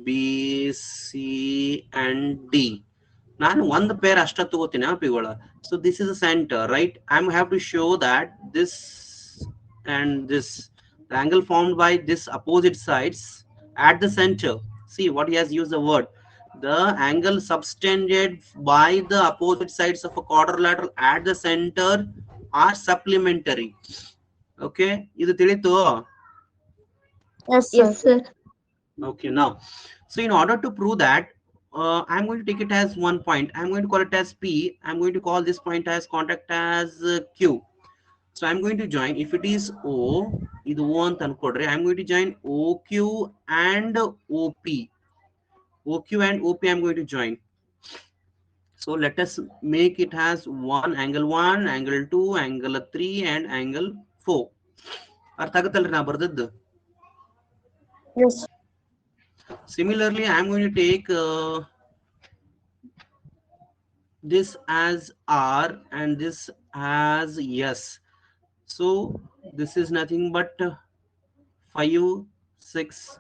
B, C and D. ನಾನು ಒಂದು peer ಅಷ್ಟ ತಗೋತೀನಿ ಪಿಗೋಳ. So this is a center, right? I have to show that this and this, the angle formed by this opposite sides at the center. See what he has used the word. The angle subtended by the opposite sides of a quadrilateral at the center are supplementary. Okay, ಇದು ತಿಳಿತು? Yes, Yes, sir. Okay, now, so in order to prove that, I'm going to take it as one point. I'm going to call it as P. I'm going to call this point as contact as Q. So I'm going to join, if it is O, idu O anta ankodre, I'm going to join OQ and OP. OQ and OP I'm going to join. So let us make it as angle 1, angle 2, angle 3 and angle 4. ಅರ್ಥ ಆಗುತ್ತಲ್ರಿ ನಾ ಬರ್ದದ್ದು? Yes. Similarly, I'm going to take this as R and this as S. So this is nothing but 5, 6,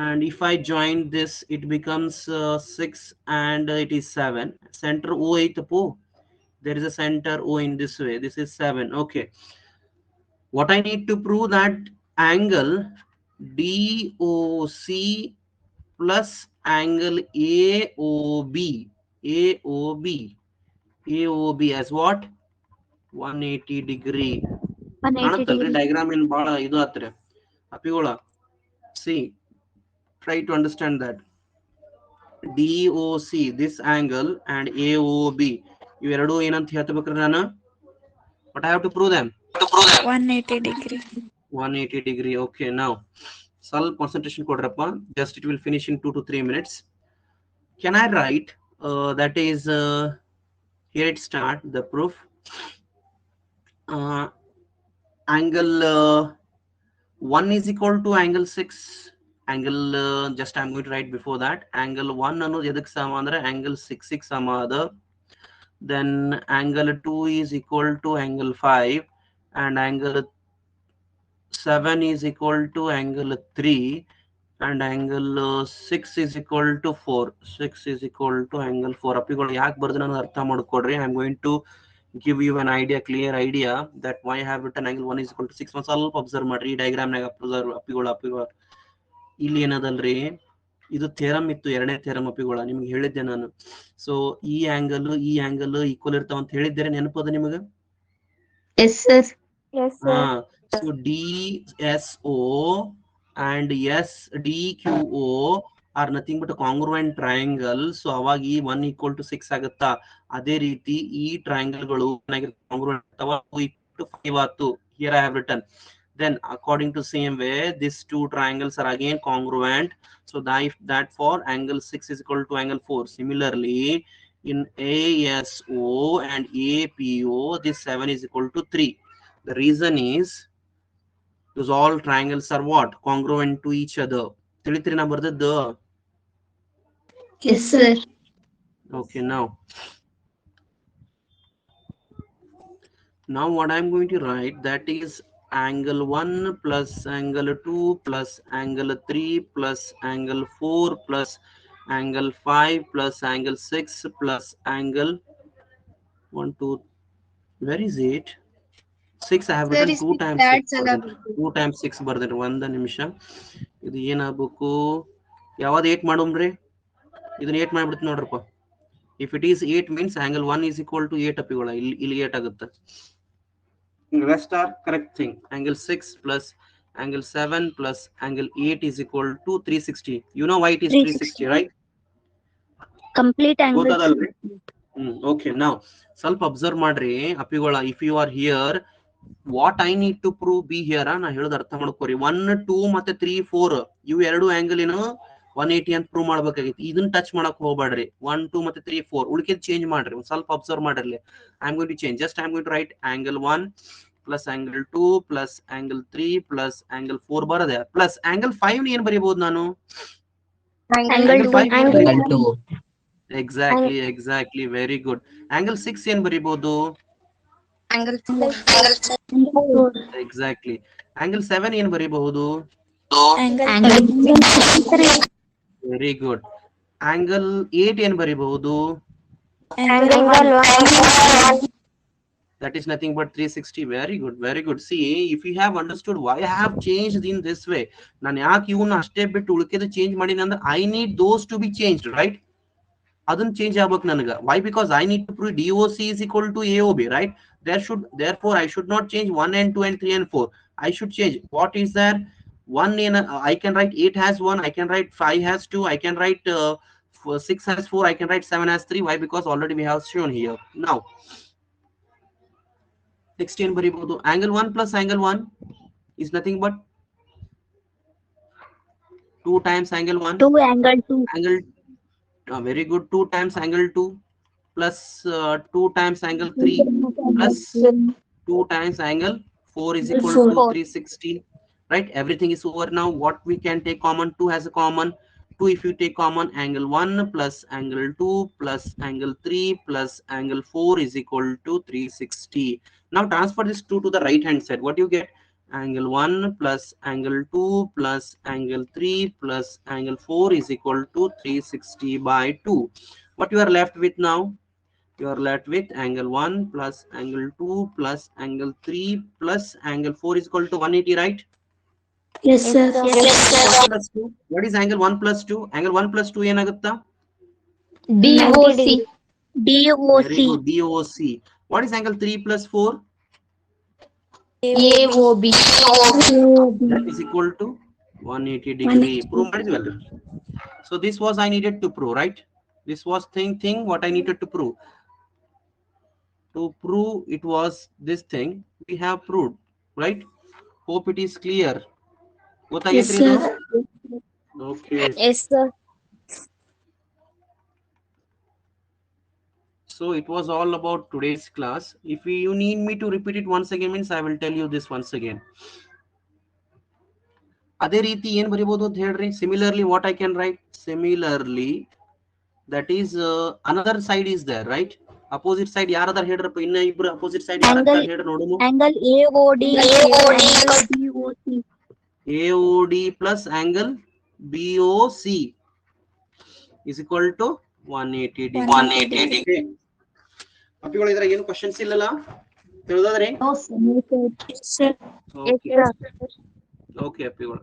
and if I join this, it becomes 6 and it is 7. Center O 8 po. There is a center O in this way. This is 7. Okay. What I need to prove that angle DOC plus angle AOB as what? 180 degree. 180 degree. Diagram in bala idu atre apigola. See, try to understand that DOC, this angle, and AOB, ಇವೆರಡು ಏನಂತ ಹೇಳ್ತಬೇಕ್ರಿ ನಾನು? What I have to prove them? 180 degree. 180 degree. Okay, now ಸ್ವಲ್ಪ concentration ಕೊಡ್ರಪ್ಪ. Just it will finish in 2 to 3 minutes. Can I write that is here it start the proof. Angle 1 is equal to angle 6. Angle just I'm going to write before that. Angle 1 ಅನ್ನೋದು ಎದಕ್ಕೆ ಸಮ ಅಂದ್ರೆ angle 6 ಗೆ ಸಮ ಅದ. Then angle 2 is equal to angle 5 and angle 7 is equal to angle 3 and angle 6 is equal to 4. 6 is equal to angle 4. ಅಪ್ಪಿಗಳು ಯಾಕೆ ಬರ್ದು ನಾನು ಅರ್ಥ ಮಾಡ್ಕೊಡ್ರಿ. I'm going to give you an idea, clear idea that why I have written angle 1 is equal to 6. ಒಂದು ಸ್ವಲ್ಪ observe ಮಾಡ್ರಿ ಈ ಡಯಾಗ್ರಾಮ್ನಾಗ. ಅಪ್ಪಿಗಳು ಇಲ್ಲಿ ಏನದಲ್ರಿ, ಇದು ಥೇರಮ್ ಇತ್ತು, ಎರಡನೇ ಥೇರಮ್ ಅಪ್ಪಿಗೋಳ ನಿಮ್ಗೆ ಹೇಳಿದ್ದೆ ನಾನು. ಸೊ ಈ ಆಂಗಲ್ ಈಕ್ವಲ್ ಇರ್ತಾವ ಅಂತ ಹೇಳಿದ್ದೇನೆ, ನೆನಪದ ನಿಮಗ? Yes, sir. Yes, sir. So DSO and SDQO are nothing but congruent triangle. So ಅವಾಗ ಈ 1 ಈಕ್ವಲ್ ಟು 6 ಆಗುತ್ತಾ. ಅದೇ ರೀತಿ ಈ ಟ್ರಯಾಂಗಲ್ ಗಳು ಕಾಂಗ್ರುವೆಂಟ್ ಅಥವಾ 2 to 5 ಆತು. Here I have written. Then according to same way, these two triangles are again congruent. So that for angle 6 is equal to angle 4. Similarly, in ASO and APO, this 7 is equal to 3. The reason is those all triangles are what? Congruent to each other. ತಿಳಿತ್ರಿ ನಾ ಬರ್ದದ್ದು? Yes, sir. Okay, now what I'm going to write, that is angle 1 plus angle 2 plus angle 3 plus angle 4 plus angle 5 plus angle 6 plus angle 1 2. Where is it? 6 I have Sir, written is 2 times that 6 ಬರ್ದಿನಿ. 2 times 6 ಬರ್ದಿನಿ. ಒಂದು ನಿಮಿಷ. ಇದು ಏನಾಗಬೇಕು? ಯಾವ್ದು 8 ಮಾಡೋಮ್ರಿ? ಇದನ್ನ 8 ಮಾಡ್ಬಿಡ್ತೀನಿ ನೋಡ್ರಪ್ಪ. If it is 8 means angle 1 is equal to 8 ಅಪ್ಪಿಗಳ. ಇಲ್ಲಿ 8 ಆಗುತ್ತೆ. Rest are correct thing. Angle 6 plus angle 7 plus angle 8 is equal to 360. You know why it is 360, right? Complete angle. ಗೊತ್ತದಲ್ರಿ? Okay, now ಸ್ವಲ್ಪ ಅಬ್ಸರ್ವ್ ಮಾಡ್ರಿ ಅಪ್ಪಿಗಳ. If you are here, what I need to prove be here ನಾ ಹೇಳೋದು ಅರ್ಥ ಮಾಡ್ಕೋರಿ. 1 2 ಮತ್ತೆ 3 4 ಇವು ಎರಡು angle ಏನು 180 ಅಂತ ಪ್ರೂವ್ ಮಾಡ್ಬೇಕಾಗಿತ್ತು. ಇದನ್ನ ಟಚ್ ಮಾಡಕ್ ಹೋಗ್ಬೇಡ್ರಿ. 1 2 ಮತ್ತೆ 3 4 ಉಳಿಕೆದ್ ಚೇಂಜ್ ಮಾಡ್ರಿ. ಒಂದ್ ಸ್ವಲ್ಪ ಅಬ್ಸರ್ವ್ ಮಾಡಿರ್ಲಿ. I am going to change. Just I am going to write angle 1 plus angle 2 plus angle 3 plus angle 4 ಬರದೆ plus angle 5 ಏನ್ ಬರೀಬಹುದು ನಾನು? Angle 2. Angle 2. Exactly, very good. Angle 6 ಏನ್ ಬರೀಬಹುದು? Angle 4. Exactly. Angle 7 ಏನ್ ಬರೀಬಹುದು? Angle 3. Very good. Angle 8 ಏನ್ ಬರೀಬಹುದು? Angle 1. That is nothing but 360. Very good. See, if you have understood why I have changed in this way, ನಾನು ಯಾಕೆ ಇವನ್ನ ಅಷ್ಟೇ ಬಿಟ್ಟು ಉಳಿಕೆದು change ಮಾಡಿನ ಅಂದ್ರೆ I need those to be changed, right? ಅದನ್ನ change ಆಗ್ಬೇಕು ನನಗೆ. Why? Because I need to prove DOC is equal to AOB, right? Therefore I should not change 1 and 2 and 3 and 4. I should change what is there. 1 in I can write 8 has 1, I can write 5 has 2, I can write 6 has 4, I can write 7 has 3. Why? Because already we have shown here. Now 16 ಬರೀಬಹುದು. Angle 1 plus angle 1 is nothing but 2 times angle 1. 2 angle 2. Angle very good. 2 times angle 2 plus 2 times angle 3 plus 2 times angle 4 is equal to 360. Right? Everything is over now. What we can take common? 2 has a common. 2 if you take common, angle 1 plus angle 2 plus angle 3 plus angle 4 is equal to 360. Now transfer this 2 to the right hand side. What you get? Angle 1 plus angle 2 plus angle 3 plus angle 4 is equal to 360 by 2. What you are left with now? You are left with angle 1 plus angle 2 plus angle 3 plus angle 4 is equal to 180, right? Yes, sir. Plus 2. What is angle 1 plus 2? Angle 1 plus 2 ಏನಾಗುತ್ತಾ? DOC. Very good. DOC. What is angle 3 plus 4? AOB. That is equal to 180 degree. Prove ಮಾಡಿದ್ವಲ್ಲ. So this was I needed to prove, right? This was thing what I needed to prove. To prove it was this thing we have proved, right? Hope it is clear. Yes, sir. Okay. Yes, sir. So it was all about today's class. If you need me to repeat it once again, means I will tell you this once again. ಅದೇ ರೀತಿ ಏನ್ ಬರೀಬಹುದು ಅಂತ ಹೇಳ್ರಿ. Similarly, what I can write? Similarly, that is another side is there, right? Opposite side ಯಾರದಾರ ಹೇಳ್ರಪ್ಪ. ಇನ್ನ ಇಬ್ರು opposite side ಯಾರದಾರ ಹೇಳ್ರಿ ನೋಡೋಣ. Angle AOD. BOC. AOD plus angle BOC is equal to 180 degree. 180 degree. ಅಪ್ಪಿಗಳು ಇದ್ರಾಗ ಏನು ಕ್ವಶನ್ಸ್ ಇಲ್ಲಲ್ಲ? ತಿಳಿದಾದ್ರೆ? Yes, sir. Okay, ಅಪ್ಪಿಗಳು.